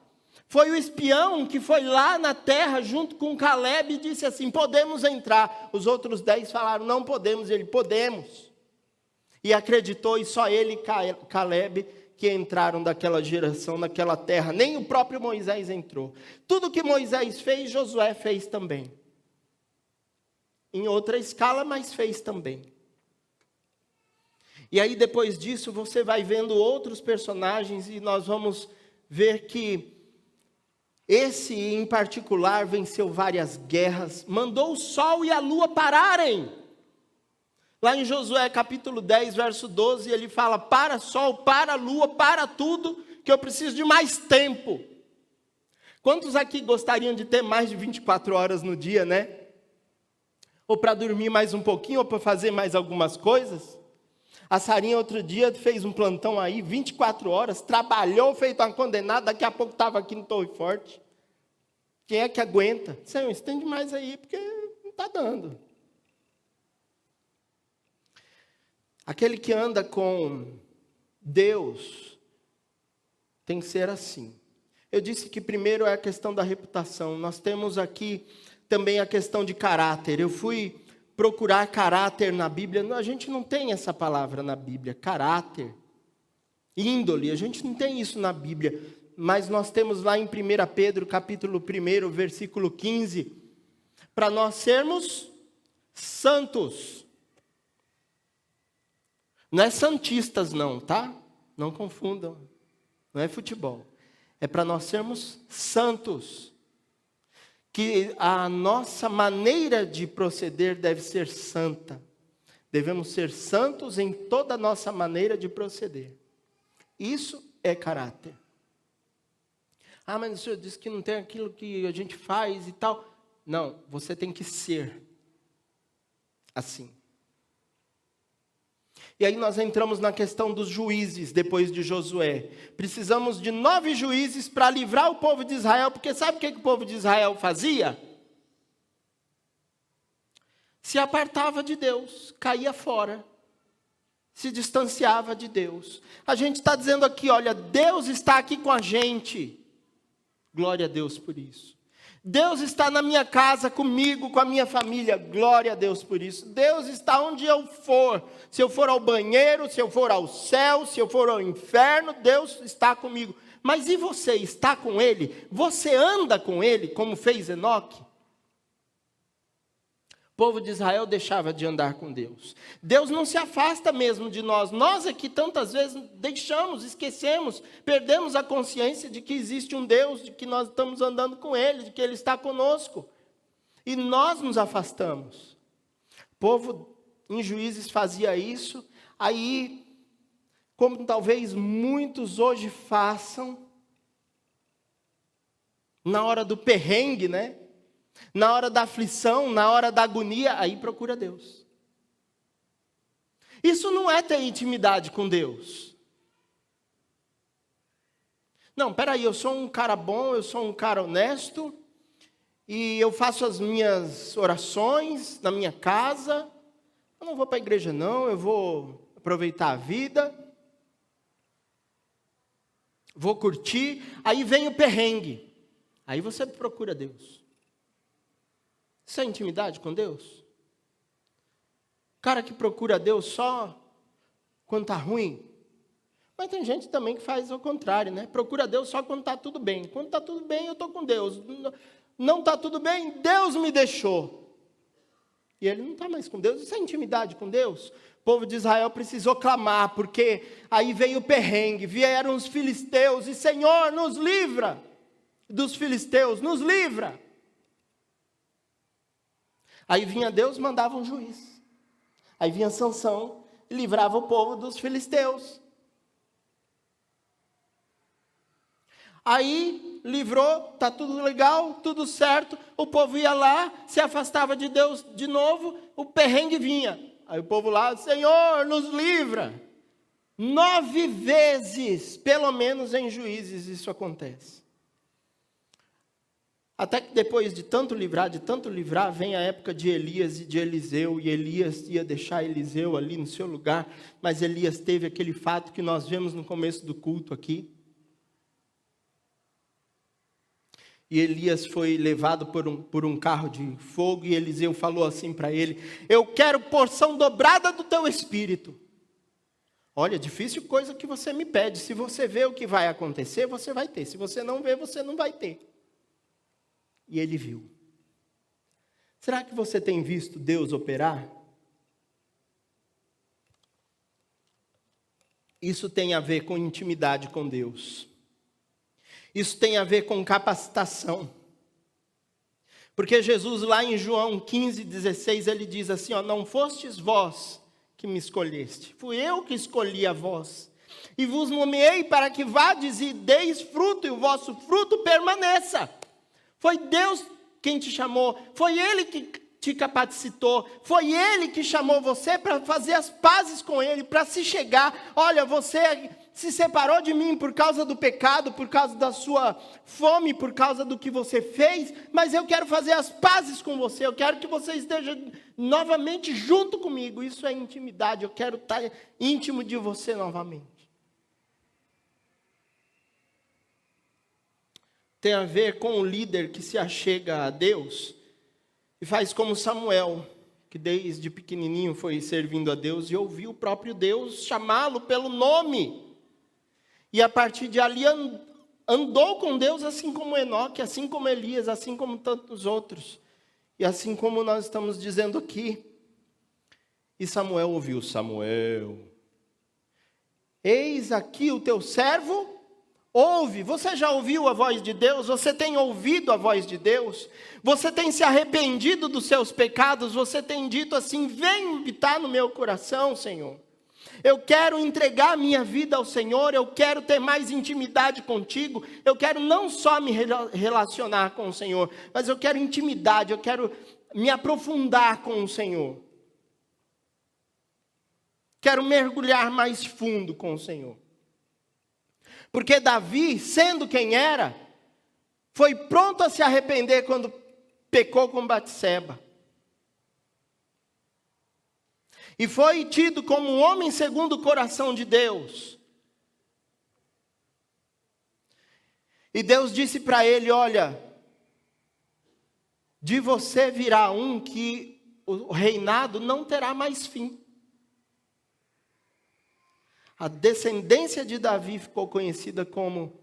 Foi o espião que foi lá na terra junto com Caleb e disse assim: podemos entrar. Os outros 10 falaram: não podemos. Ele: podemos. E acreditou, e só ele e Caleb que entraram daquela geração, naquela terra. Nem o próprio Moisés entrou. Tudo que Moisés fez, Josué fez também. Em outra escala, mas fez também. E aí depois disso você vai vendo outros personagens, e nós vamos ver que esse, em particular, venceu várias guerras, mandou o sol e a lua pararem. Lá em Josué capítulo 10, verso 12, ele fala: para sol, para lua, para tudo, que eu preciso de mais tempo. Quantos aqui gostariam de ter mais de 24 horas no dia, Ou para dormir mais um pouquinho, ou para fazer mais algumas coisas? A Sarinha outro dia fez um plantão aí, 24 horas, trabalhou, feito uma condenada, daqui a pouco estava aqui no Torre Forte. Quem é que aguenta? Senhor, estende mais aí, porque não está dando. Aquele que anda com Deus tem que ser assim. Eu disse que primeiro é a questão da reputação. Nós temos aqui também a questão de caráter. Eu fui procurar caráter na Bíblia. A gente não tem essa palavra na Bíblia, caráter, índole, a gente não tem isso na Bíblia, mas nós temos lá em 1 Pedro, capítulo 1, versículo 15, para nós sermos santos. Não é santistas não, tá? Não confundam, não é futebol. É para nós sermos santos. Que a nossa maneira de proceder deve ser santa. Devemos ser santos em toda a nossa maneira de proceder. Isso é caráter. Ah, mas o senhor disse que não tem aquilo que a gente faz e tal. Não, você tem que ser assim. E aí nós entramos na questão dos juízes, depois de Josué. Precisamos de 9 juízes para livrar o povo de Israel, porque sabe o que o povo de Israel fazia? Se apartava de Deus, caía fora, se distanciava de Deus. A gente está dizendo aqui, olha, Deus está aqui com a gente. Glória a Deus por isso. Deus está na minha casa, comigo, com a minha família. Glória a Deus por isso. Deus está onde eu for. Se eu for ao banheiro, se eu for ao céu, se eu for ao inferno, Deus está comigo. Mas e você, está com Ele? Você anda com Ele, como fez Enoque? O povo de Israel deixava de andar com Deus. Deus não se afasta mesmo de nós. Nós é que tantas vezes deixamos, esquecemos, perdemos a consciência de que existe um Deus, de que nós estamos andando com Ele, de que Ele está conosco. E nós nos afastamos. O povo em Juízes fazia isso. Aí, como talvez muitos hoje façam, na hora do perrengue, na hora da aflição, na hora da agonia, aí procura Deus. Isso não é ter intimidade com Deus. Não, peraí, eu sou um cara bom, eu sou um cara honesto, e eu faço as minhas orações na minha casa, eu não vou para a igreja não, eu vou aproveitar a vida, vou curtir, aí vem o perrengue, aí você procura Deus. Isso é intimidade com Deus? O cara que procura Deus só quando está ruim. Mas tem gente também que faz o contrário, né? Procura Deus só quando está tudo bem. Quando está tudo bem, eu estou com Deus. Não está tudo bem, Deus me deixou. E ele não está mais com Deus. Isso é intimidade com Deus? O povo de Israel precisou clamar, porque aí veio o perrengue, vieram os filisteus, e Senhor, nos livra dos filisteus, nos livra. Aí vinha Deus, mandava um juiz. Aí vinha Sansão e livrava o povo dos filisteus. Aí livrou, está tudo legal, tudo certo. O povo ia lá, se afastava de Deus de novo, o perrengue vinha. Aí o povo lá, Senhor, nos livra. 9 vezes, pelo menos em Juízes, isso acontece. Até que depois de tanto livrar, vem a época de Elias e de Eliseu, e Elias ia deixar Eliseu ali no seu lugar, mas Elias teve aquele fato que nós vemos no começo do culto aqui. E Elias foi levado por um carro de fogo, e Eliseu falou assim para ele, eu quero porção dobrada do teu espírito. Olha, difícil coisa que você me pede, se você vê o que vai acontecer, você vai ter, se você não vê, você não vai ter. E ele viu. Será que você tem visto Deus operar? Isso tem a ver com intimidade com Deus. Isso tem a ver com capacitação. Porque Jesus lá em João 15:16, ele diz assim, ó, não fostes vós que me escolheste, fui eu que escolhi a vós. E vos nomeei para que vades e deis fruto, e o vosso fruto permaneça. Foi Deus quem te chamou, foi Ele que te capacitou, foi Ele que chamou você para fazer as pazes com Ele, para se chegar, olha, você se separou de mim por causa do pecado, por causa da sua fome, por causa do que você fez, mas eu quero fazer as pazes com você, eu quero que você esteja novamente junto comigo, isso é intimidade, eu quero estar íntimo de você novamente. Tem a ver com o líder que se achega a Deus e faz como Samuel, que desde pequenininho foi servindo a Deus e ouviu o próprio Deus chamá-lo pelo nome. E a partir de ali andou com Deus assim como Enoque, assim como Elias, assim como tantos outros. E assim como nós estamos dizendo aqui. E Samuel ouviu, Samuel, eis aqui o teu servo. Ouve, você já ouviu a voz de Deus? Você tem ouvido a voz de Deus? Você tem se arrependido dos seus pecados? Você tem dito assim, vem habitar no meu coração, Senhor. Eu quero entregar a minha vida ao Senhor, eu quero ter mais intimidade contigo, eu quero não só me relacionar com o Senhor, mas eu quero intimidade, eu quero me aprofundar com o Senhor. Quero mergulhar mais fundo com o Senhor. Porque Davi, sendo quem era, foi pronto a se arrepender quando pecou com Batseba. E foi tido como um homem segundo o coração de Deus. E Deus disse para ele, olha, de você virá um que o reinado não terá mais fim. A descendência de Davi ficou conhecida como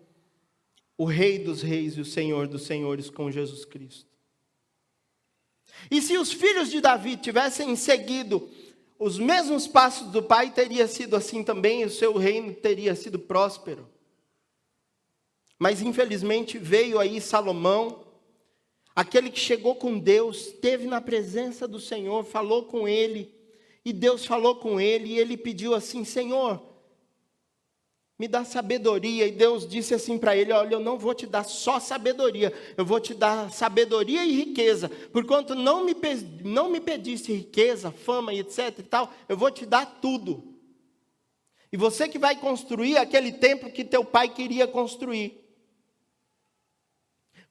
o Rei dos Reis e o Senhor dos Senhores com Jesus Cristo. E se os filhos de Davi tivessem seguido os mesmos passos do pai, teria sido assim também, e o seu reino teria sido próspero. Mas infelizmente veio aí Salomão, aquele que chegou com Deus, esteve na presença do Senhor, falou com ele, e Deus falou com ele, e ele pediu assim, Senhor, me dá sabedoria. E Deus disse assim para ele: olha, eu não vou te dar só sabedoria, eu vou te dar sabedoria e riqueza. Porquanto não me pediste riqueza, fama e etc e tal, eu vou te dar tudo. E você que vai construir aquele templo que teu pai queria construir.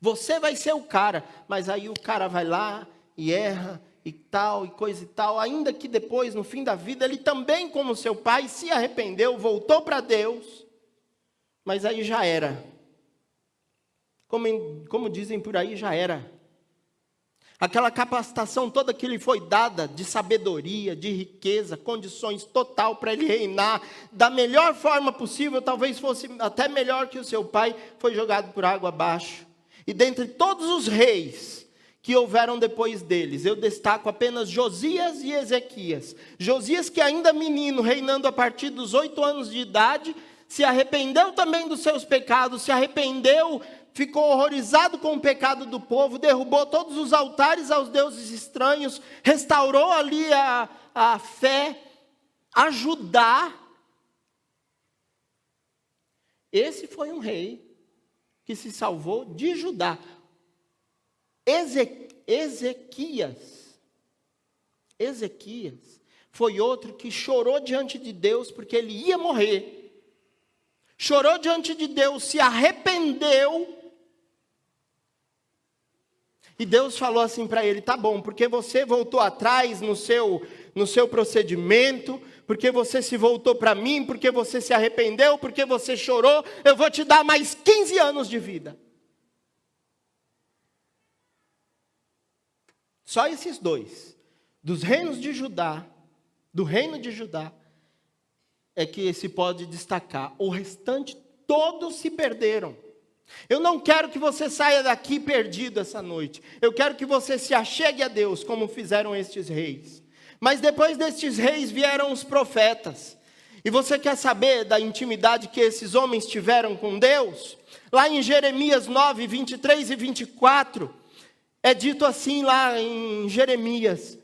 Você vai ser o cara. Mas aí o cara vai lá e erra e tal, e coisa e tal. Ainda que depois, no fim da vida, ele também, como seu pai, se arrependeu, voltou para Deus. Mas aí já era. Como dizem por aí, já era. Aquela capacitação toda que lhe foi dada de sabedoria, de riqueza, condições total para ele reinar da melhor forma possível, talvez fosse até melhor que o seu pai, foi jogado por água abaixo. E dentre todos os reis que houveram depois deles, eu destaco apenas Josias e Ezequias. Josias, que ainda menino, reinando a partir dos 8 anos de idade, se arrependeu também dos seus pecados, se arrependeu, ficou horrorizado com o pecado do povo, derrubou todos os altares aos deuses estranhos, restaurou ali a fé, a Judá. Esse foi um rei que se salvou de Judá. Ezequias foi outro que chorou diante de Deus porque ele ia morrer. Chorou diante de Deus, se arrependeu. E Deus falou assim para ele: tá bom, porque você voltou atrás no seu procedimento, porque você se voltou para mim, porque você se arrependeu, porque você chorou, eu vou te dar mais 15 anos de vida. Só esses dois, dos reinos de Judá, do reino de Judá, é que se pode destacar. O restante, todos se perderam. Eu não quero que você saia daqui perdido essa noite. Eu quero que você se achegue a Deus, como fizeram estes reis. Mas depois destes reis vieram os profetas. E você quer saber da intimidade que esses homens tiveram com Deus? Lá em Jeremias 9, 23 e 24, é dito assim lá em Jeremias,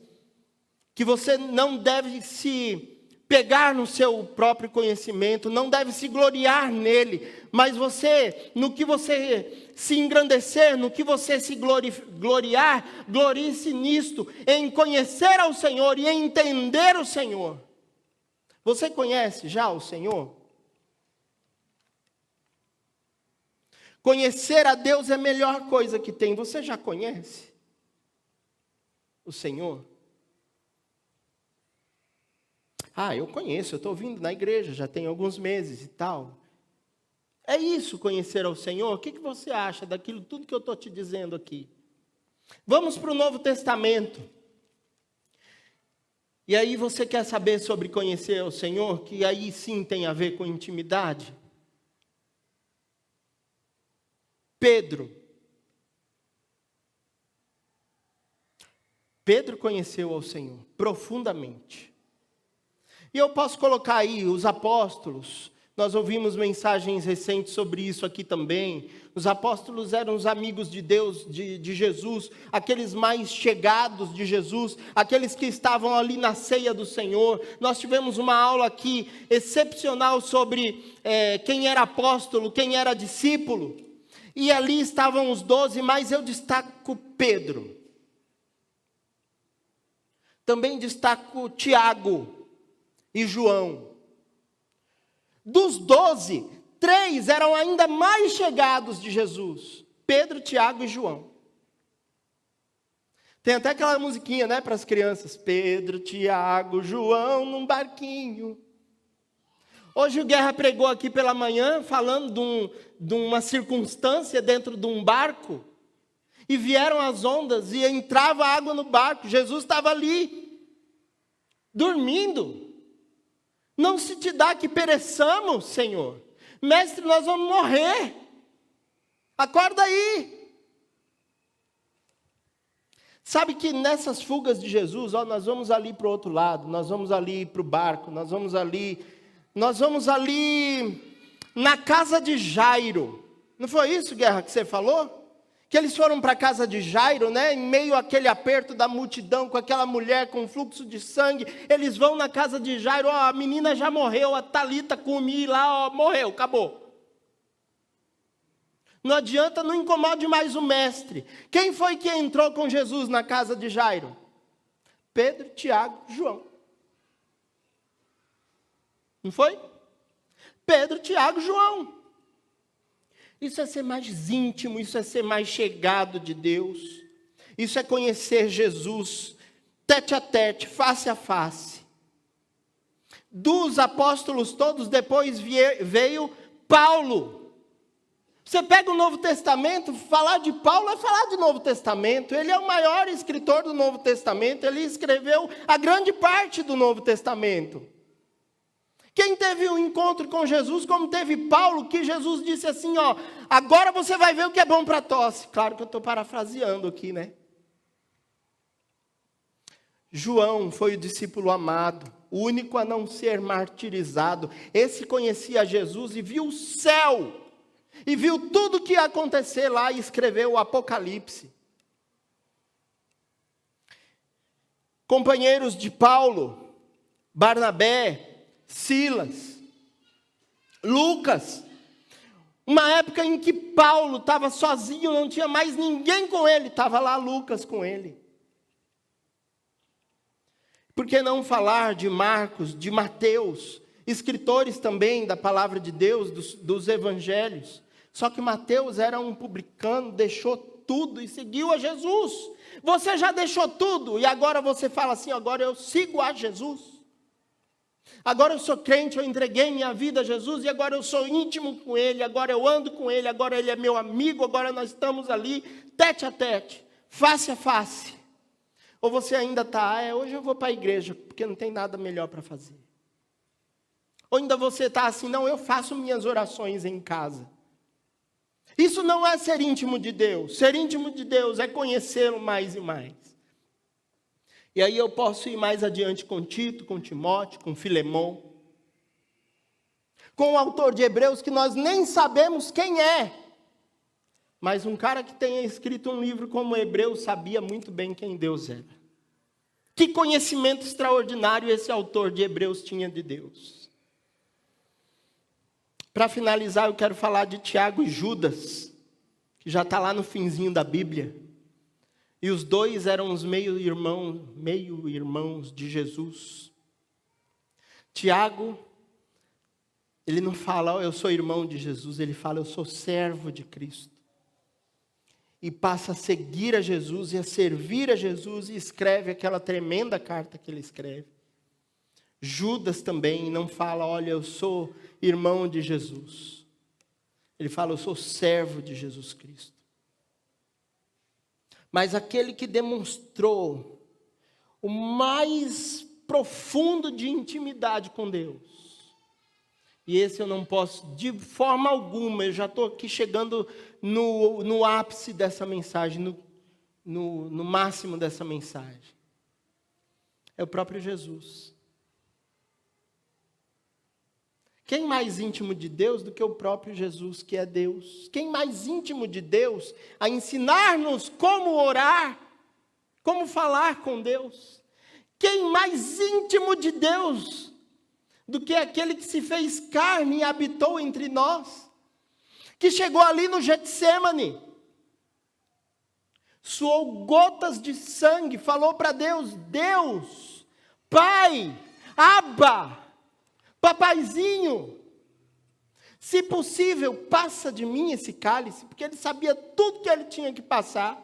que você não deve se pegar no seu próprio conhecimento, não deve se gloriar nele, mas você, no que você se engrandecer, no que você se gloriar, glorie-se nisto, em conhecer ao Senhor e em entender o Senhor. Você conhece já o Senhor? Conhecer a Deus é a melhor coisa que tem. Você já conhece o Senhor? Ah, eu conheço, eu estou vindo na igreja, já tem alguns meses e tal. É isso, conhecer ao Senhor? O que você acha daquilo tudo que eu estou te dizendo aqui? Vamos para o Novo Testamento. E aí você quer saber sobre conhecer ao Senhor, que aí sim tem a ver com intimidade? Pedro conheceu ao Senhor profundamente. E eu posso colocar aí os apóstolos. Nós ouvimos mensagens recentes sobre isso aqui também. Os apóstolos eram os amigos de Deus, de Jesus, aqueles mais chegados de Jesus, aqueles que estavam ali na ceia do Senhor. Nós tivemos uma aula aqui excepcional sobre quem era apóstolo, quem era discípulo. E ali estavam os 12, mas eu destaco Pedro. Também destaco Tiago e João. Dos 12, 3 eram ainda mais chegados de Jesus: Pedro, Tiago e João. Tem até aquela musiquinha, né, para as crianças: Pedro, Tiago, João num barquinho. Hoje o Guerra pregou aqui pela manhã, falando de uma circunstância dentro de um barco, e vieram as ondas e entrava água no barco. Jesus estava ali, dormindo. Não se te dá que pereçamos, Senhor. Mestre, nós vamos morrer. Acorda aí. Sabe que nessas fugas de Jesus, nós vamos ali para o outro lado, nós vamos ali para o barco, nós vamos ali na casa de Jairo. Não foi isso, Guerra, que você falou? que eles foram para a casa de Jairo, né? Em meio àquele aperto da multidão, com aquela mulher com fluxo de sangue, eles vão na casa de Jairo, ó, a menina já morreu, a Talita cumi lá, ó, morreu, acabou. Não adianta, não incomode mais o mestre. Quem foi que entrou com Jesus na casa de Jairo? Pedro, Tiago, João. Não foi? Pedro, Tiago, João. Isso é ser mais íntimo, isso é ser mais chegado de Deus. Isso é conhecer Jesus, tete a tete, face a face. Dos apóstolos todos, depois veio Paulo. Você pega o Novo Testamento, falar de Paulo é falar de Novo Testamento. Ele é o maior escritor do Novo Testamento, ele escreveu a grande parte do Novo Testamento. Quem teve um encontro com Jesus, como teve Paulo, que Jesus disse assim, ó, agora você vai ver o que é bom para tosse. Claro que eu estou parafraseando aqui, né? João foi o discípulo amado, o único a não ser martirizado. Esse conhecia Jesus e viu o céu. E viu tudo o que ia acontecer lá e escreveu o Apocalipse. Companheiros de Paulo, Barnabé, Silas, Lucas. Uma época em que Paulo estava sozinho, não tinha mais ninguém com ele, estava lá Lucas com ele. Por que não falar de Marcos, de Mateus, escritores também da palavra de Deus, dos evangelhos? Só que Mateus era um publicano, deixou tudo e seguiu a Jesus. Você já deixou tudo e agora você fala assim, agora eu sigo a Jesus. Agora eu sou crente, eu entreguei minha vida a Jesus e agora eu sou íntimo com Ele, agora eu ando com Ele, agora Ele é meu amigo, agora nós estamos ali, tete a tete, face a face. Ou você ainda está, hoje eu vou para a igreja, porque não tem nada melhor para fazer. Ou ainda você está assim, não, eu faço minhas orações em casa. Isso não é ser íntimo de Deus. Ser íntimo de Deus é conhecê-lo mais e mais. E aí eu posso ir mais adiante com Tito, com Timóteo, com Filemon. Com o autor de Hebreus, que nós nem sabemos quem é. Mas um cara que tenha escrito um livro como Hebreus sabia muito bem quem Deus era. Que conhecimento extraordinário esse autor de Hebreus tinha de Deus. Para finalizar, eu quero falar de Tiago e Judas, que já está lá no finzinho da Bíblia. E os dois eram os meio-irmãos de Jesus. Tiago, ele não fala, eu sou irmão de Jesus, ele fala, eu sou servo de Cristo. E passa a seguir a Jesus e a servir a Jesus e escreve aquela tremenda carta que ele escreve. Judas também não fala, olha, eu sou irmão de Jesus. Ele fala, eu sou servo de Jesus Cristo. Mas aquele que demonstrou o mais profundo de intimidade com Deus, e esse eu não posso, de forma alguma, eu já estou aqui chegando no ápice dessa mensagem, no máximo dessa mensagem, é o próprio Jesus. Quem mais íntimo de Deus do que o próprio Jesus, que é Deus? Quem mais íntimo de Deus a ensinar-nos como orar, como falar com Deus? Quem mais íntimo de Deus do que aquele que se fez carne e habitou entre nós? Que chegou ali no Getsemane, suou gotas de sangue, falou para Deus, Deus, Pai, Abba, papaizinho, se possível, passa de mim esse cálice, porque ele sabia tudo que ele tinha que passar.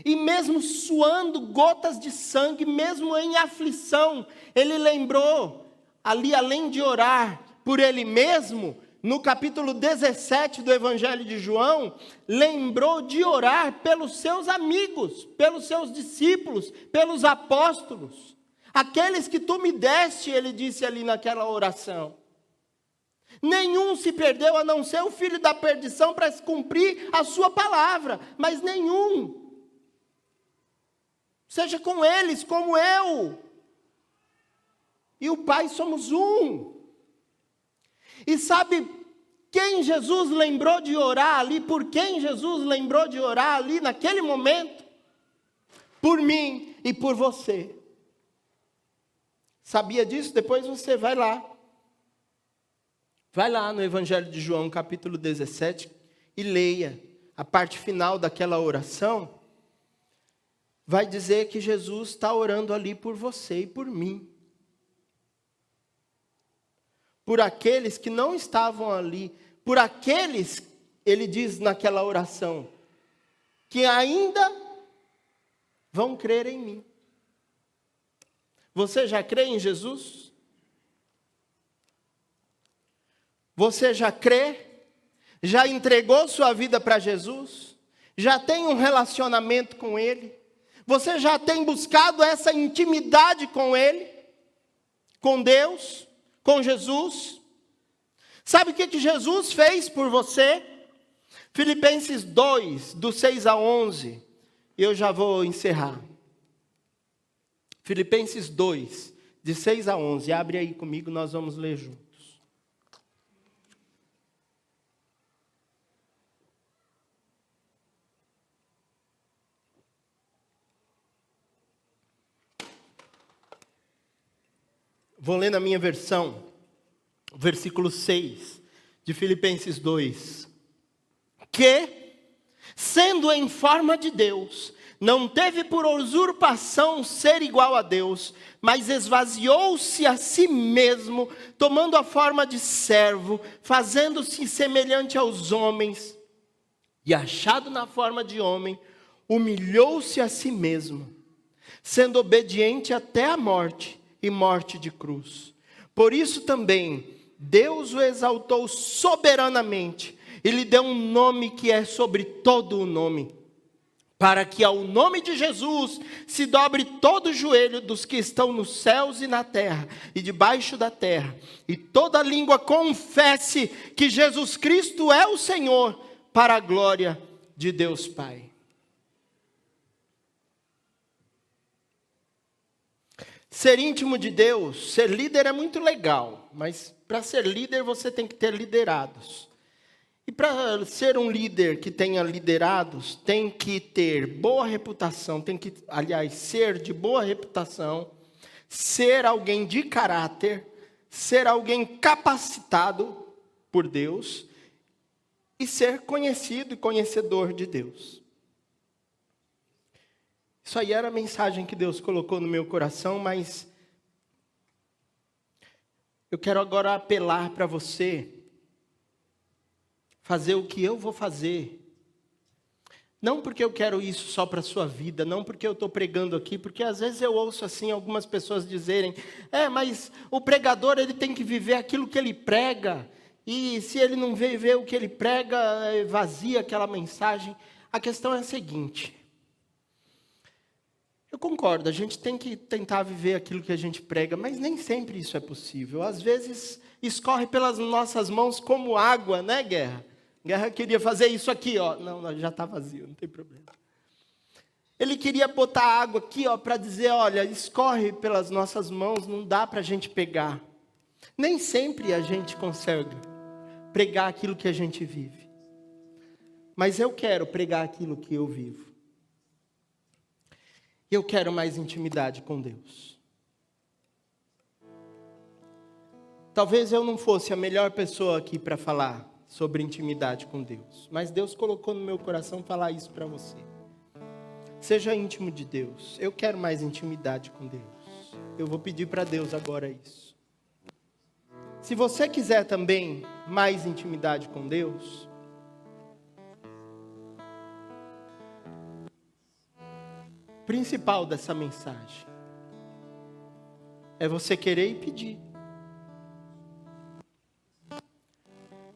E mesmo suando gotas de sangue, mesmo em aflição, ele lembrou, ali além de orar por ele mesmo, no capítulo 17 do Evangelho de João, lembrou de orar pelos seus amigos, pelos seus discípulos, pelos apóstolos. Aqueles que tu me deste, ele disse ali naquela oração. Nenhum se perdeu, a não ser o filho da perdição, para cumprir a sua palavra. Mas nenhum. Seja com eles, como eu. E o Pai somos um. E sabe, quem Jesus lembrou de orar ali, por quem Jesus lembrou de orar ali naquele momento? Por mim e por você. Sabia disso? Depois você vai lá. Vai lá no Evangelho de João, capítulo 17, e leia a parte final daquela oração. Vai dizer que Jesus está orando ali por você e por mim. Por aqueles que não estavam ali, por aqueles, ele diz naquela oração, que ainda vão crer em mim. Você já crê em Jesus? Você já crê? Já entregou sua vida para Jesus? Já tem um relacionamento com Ele? Você já tem buscado essa intimidade com Ele? Com Deus? Com Jesus? Sabe o que Jesus fez por você? Filipenses 2, do 6 a 11. Eu já vou encerrar. Filipenses 2, de 6 a 11. Abre aí comigo, nós vamos ler juntos. Vou ler na minha versão, versículo 6, de Filipenses 2. Que, sendo em forma de Deus, não teve por usurpação ser igual a Deus, mas esvaziou-se a si mesmo, tomando a forma de servo, fazendo-se semelhante aos homens, e achado na forma de homem, humilhou-se a si mesmo, sendo obediente até a morte, e morte de cruz. Por isso também, Deus o exaltou soberanamente, e lhe deu um nome que é sobre todo o nome, para que ao nome de Jesus se dobre todo o joelho dos que estão nos céus e na terra, e debaixo da terra, e toda língua confesse que Jesus Cristo é o Senhor, para a glória de Deus Pai. Ser íntimo de Deus, ser líder é muito legal, mas para ser líder você tem que ter liderados. E para ser um líder que tenha liderados, tem que ter boa reputação, tem que, aliás, ser de boa reputação, ser alguém de caráter, ser alguém capacitado por Deus e ser conhecido e conhecedor de Deus. Isso aí era a mensagem que Deus colocou no meu coração, mas eu quero agora apelar para você fazer o que eu vou fazer. Não porque eu quero isso só para a sua vida, não porque eu estou pregando aqui, porque às vezes eu ouço assim algumas pessoas dizerem, mas o pregador ele tem que viver aquilo que ele prega, e se ele não viver o que ele prega, vazia aquela mensagem. A questão é a seguinte: eu concordo, a gente tem que tentar viver aquilo que a gente prega, mas nem sempre isso é possível. Às vezes, escorre pelas nossas mãos como água, né, Guerra? Guerra queria fazer isso aqui, ó. Não, já está vazio, não tem problema. Ele queria botar água aqui, ó, para dizer, olha, escorre pelas nossas mãos, não dá para a gente pegar. Nem sempre a gente consegue pregar aquilo que a gente vive. Mas eu quero pregar aquilo que eu vivo. Eu quero mais intimidade com Deus. Talvez eu não fosse a melhor pessoa aqui para falar sobre intimidade com Deus, mas Deus colocou no meu coração falar isso para você. Seja íntimo de Deus. Eu quero mais intimidade com Deus. Eu vou pedir para Deus agora isso. Se você quiser também mais intimidade com Deus, o principal dessa mensagem é você querer e pedir.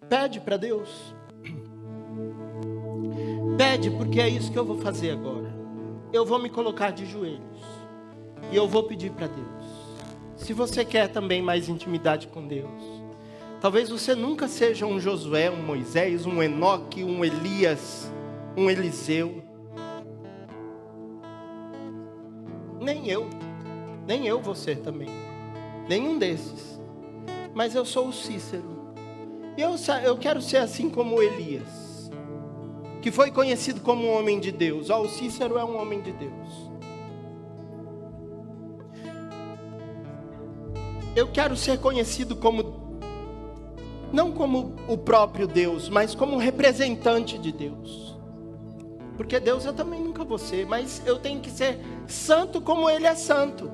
Pede para Deus. Pede, porque é isso que eu vou fazer agora. Eu vou me colocar de joelhos e eu vou pedir para Deus. Se você quer também mais intimidade com Deus, talvez você nunca seja um Josué, um Moisés, um Enoque, um Elias, um Eliseu. Nem eu vou ser também, nenhum desses. Mas eu sou o Cícero. Eu quero ser assim como Elias, que foi conhecido como um homem de Deus. O Cícero é um homem de Deus. Eu quero ser conhecido como, não como o próprio Deus, mas como um representante de Deus. Porque Deus eu também nunca vou ser, mas eu tenho que ser santo como Ele é santo.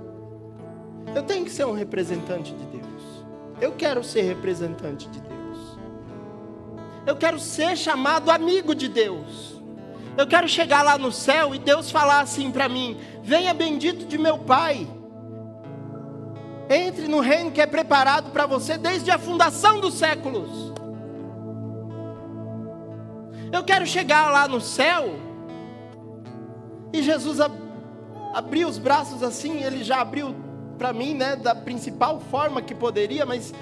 Eu tenho que ser um representante de Deus. Eu quero ser representante de Deus. Eu quero ser chamado amigo de Deus. Eu quero chegar lá no céu e Deus falar assim para mim: venha bendito de meu Pai. Entre no reino que é preparado para você desde a fundação dos séculos. Eu quero chegar lá no céu e Jesus abriu os braços assim. Ele já abriu para mim, né, da principal forma que poderia, mas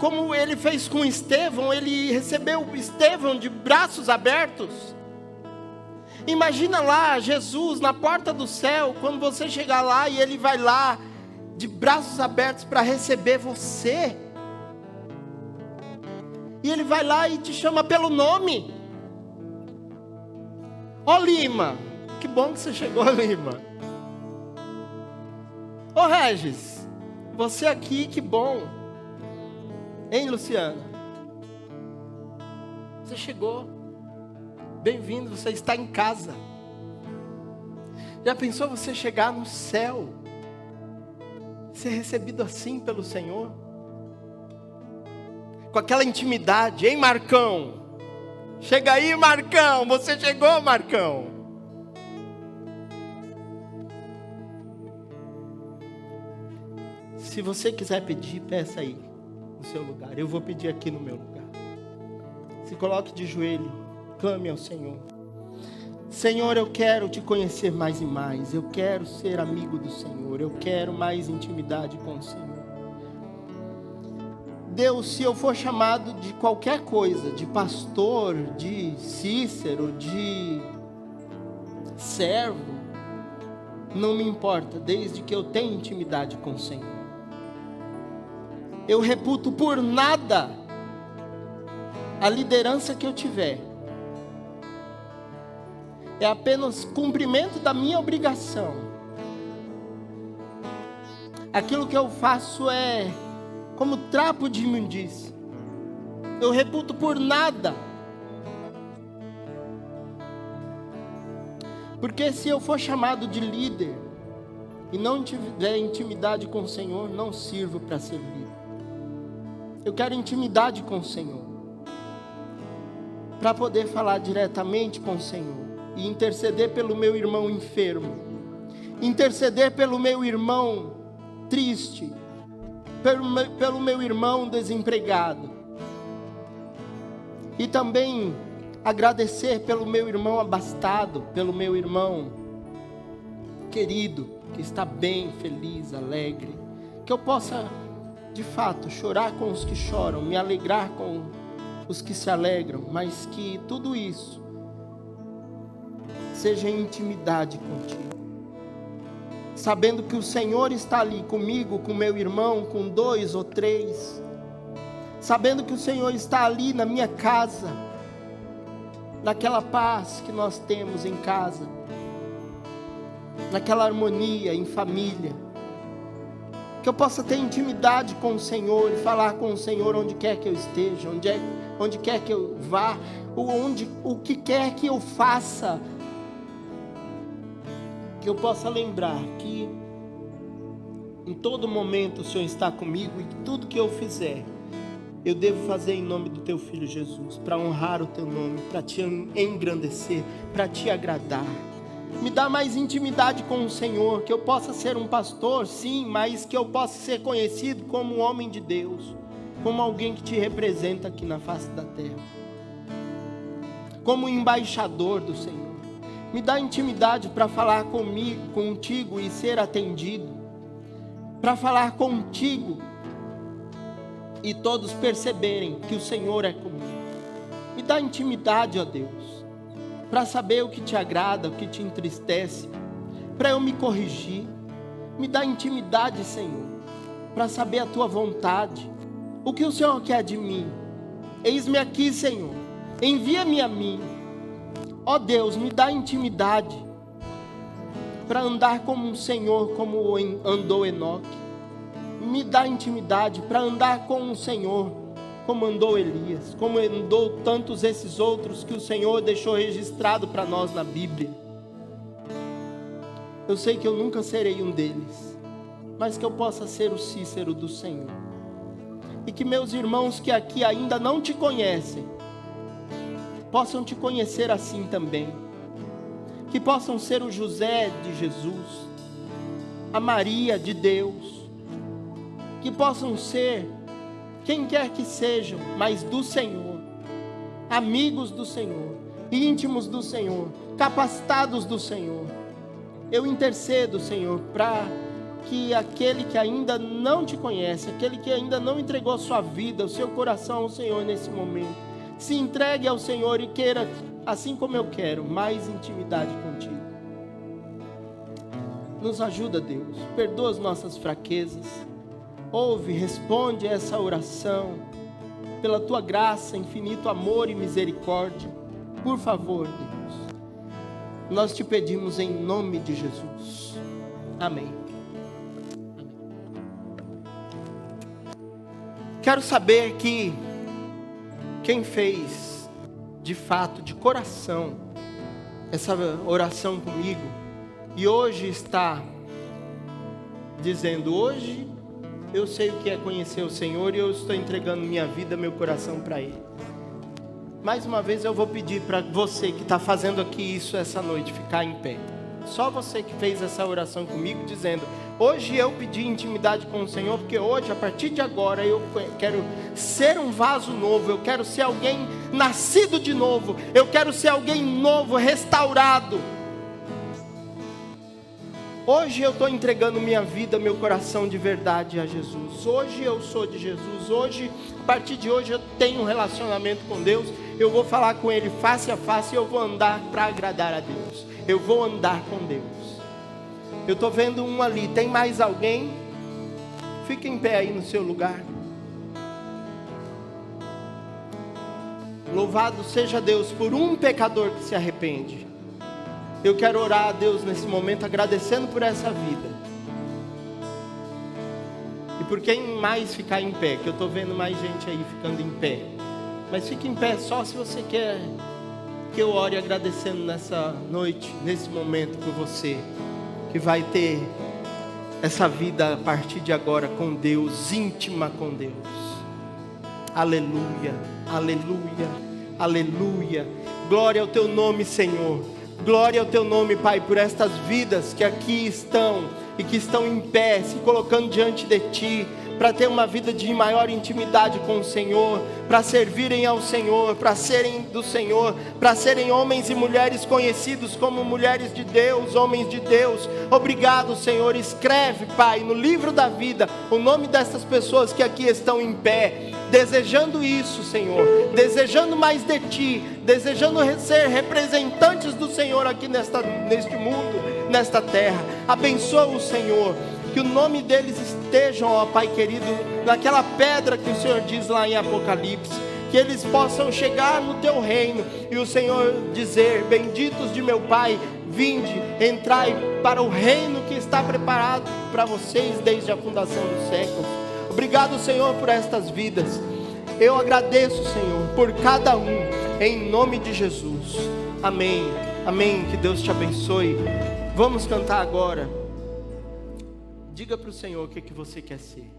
como ele fez com Estevão, ele recebeu Estevão de braços abertos. Imagina lá Jesus na porta do céu, quando você chegar lá e ele vai lá de braços abertos para receber você. E ele vai lá e te chama pelo nome. Ó Lima, que bom que você chegou, Lima. Ô Regis, você aqui, que bom. Hein, Luciana? Você chegou. Bem-vindo, você está em casa. Já pensou você chegar no céu? Ser recebido assim pelo Senhor? Com aquela intimidade, hein, Marcão? Chega aí, Marcão. Você chegou, Marcão? Se você quiser pedir, peça aí no seu lugar. Eu vou pedir aqui no meu lugar. Se coloque de joelho, clame ao Senhor. Senhor, eu quero te conhecer mais e mais. Eu quero ser amigo do Senhor. Eu quero mais intimidade com o Senhor. Deus, se eu for chamado de qualquer coisa, de pastor, de Cícero, de servo, não me importa, desde que eu tenha intimidade com o Senhor. Eu reputo por nada a liderança que eu tiver. É apenas cumprimento da minha obrigação. Aquilo que eu faço é como trapo de imundícia. Eu reputo por nada. Porque se eu for chamado de líder e não tiver intimidade com o Senhor, não sirvo para ser líder. Eu quero intimidade com o Senhor, para poder falar diretamente com o Senhor e interceder pelo meu irmão enfermo, interceder pelo meu irmão triste, pelo meu irmão desempregado, e também agradecer pelo meu irmão abastado, pelo meu irmão querido, que está bem, feliz, alegre, que eu possa de fato chorar com os que choram, me alegrar com os que se alegram, mas que tudo isso seja em intimidade contigo, sabendo que o Senhor está ali comigo, com meu irmão, com 2 ou 3, sabendo que o Senhor está ali na minha casa, naquela paz que nós temos em casa, naquela harmonia em família, que eu possa ter intimidade com o Senhor e falar com o Senhor onde quer que eu esteja, onde quer que eu vá, o que quer que eu faça, que eu possa lembrar que em todo momento o Senhor está comigo e que tudo que eu fizer, eu devo fazer em nome do Teu Filho Jesus, para honrar o Teu nome, para Te engrandecer, para Te agradar. Me dá mais intimidade com o Senhor, que eu possa ser um pastor, sim, mas que eu possa ser conhecido como um homem de Deus, como alguém que Te representa aqui na face da terra, como embaixador do Senhor. Me dá intimidade para falar contigo e ser atendido, para falar contigo e todos perceberem que o Senhor é comigo. Me dá intimidade, ó Deus, para saber o que Te agrada, o que Te entristece, para eu me corrigir. Me dá intimidade, Senhor, para saber a Tua vontade, O que o Senhor quer de mim? Eis-me aqui, Senhor. Envia-me a mim. Ó Deus, me dá intimidade para andar como um Senhor, como andou Enoque. Me dá intimidade para andar com um Senhor, como andou Elias, como andou tantos esses outros que o Senhor deixou registrado para nós na Bíblia. Eu sei que eu nunca serei um deles, mas que eu possa ser o Cícero do Senhor. E que meus irmãos que aqui ainda não te conhecem, possam te conhecer assim também. Que possam ser o José de Jesus, a Maria de Deus. Que possam ser quem quer que sejam, mas do Senhor. Amigos do Senhor, íntimos do Senhor, capacitados do Senhor. Eu intercedo, Senhor, para que aquele que ainda não te conhece, aquele que ainda não entregou a sua vida, o seu coração ao Senhor nesse momento, se entregue ao Senhor e queira, assim como eu quero, mais intimidade contigo. Nos ajuda, Deus, perdoa as nossas fraquezas, ouve, responde a essa oração, pela tua graça, infinito amor e misericórdia, por favor, Deus. Nós te pedimos em nome de Jesus. Amém. Amém. Quero saber que quem fez de fato, de coração, essa oração comigo, e hoje está dizendo: hoje eu sei o que é conhecer o Senhor e eu estou entregando minha vida, meu coração para Ele. Mais uma vez eu vou pedir para você que está fazendo aqui isso essa noite, ficar em pé. Só você que fez essa oração comigo, dizendo: hoje eu pedi intimidade com o Senhor, porque hoje, a partir de agora, eu quero ser um vaso novo, eu quero ser alguém nascido de novo, eu quero ser alguém novo, restaurado. Hoje eu estou entregando minha vida, meu coração de verdade a Jesus. Hoje eu sou de Jesus. Hoje, a partir de hoje, eu tenho um relacionamento com Deus. Eu vou falar com Ele face a face e eu vou andar para agradar a Deus. Eu vou andar com Deus. Eu estou vendo um ali. Tem mais alguém? Fique em pé aí no seu lugar. Louvado seja Deus por um pecador que se arrepende. Eu quero orar a Deus nesse momento, agradecendo por essa vida. E por quem mais ficar em pé, que eu estou vendo mais gente aí ficando em pé. Mas fique em pé só se você quer que eu ore agradecendo nessa noite, nesse momento por você, que vai ter essa vida a partir de agora com Deus, íntima com Deus. Aleluia, aleluia, aleluia. Glória ao teu nome, Senhor. Glória ao teu nome, Pai, por estas vidas que aqui estão e que estão em pé, se colocando diante de Ti, para ter uma vida de maior intimidade com o Senhor, para servirem ao Senhor, para serem do Senhor, para serem homens e mulheres conhecidos como mulheres de Deus, homens de Deus. Obrigado, Senhor. Escreve, Pai, no livro da vida o nome dessas pessoas que aqui estão em pé, desejando isso, Senhor, desejando mais de Ti, desejando ser representantes do Senhor aqui neste mundo, nesta terra. Abençoa o Senhor, que o nome deles estejam, ó Pai querido, naquela pedra que o Senhor diz lá em Apocalipse, que eles possam chegar no Teu reino e o Senhor dizer: benditos de meu Pai, vinde, entrai para o reino que está preparado para vocês desde a fundação dos séculos. Obrigado, Senhor, por estas vidas. Eu agradeço, Senhor, por cada um, em nome de Jesus. Amém, amém. Que Deus te abençoe. Vamos cantar agora. Diga para o Senhor o que você quer ser.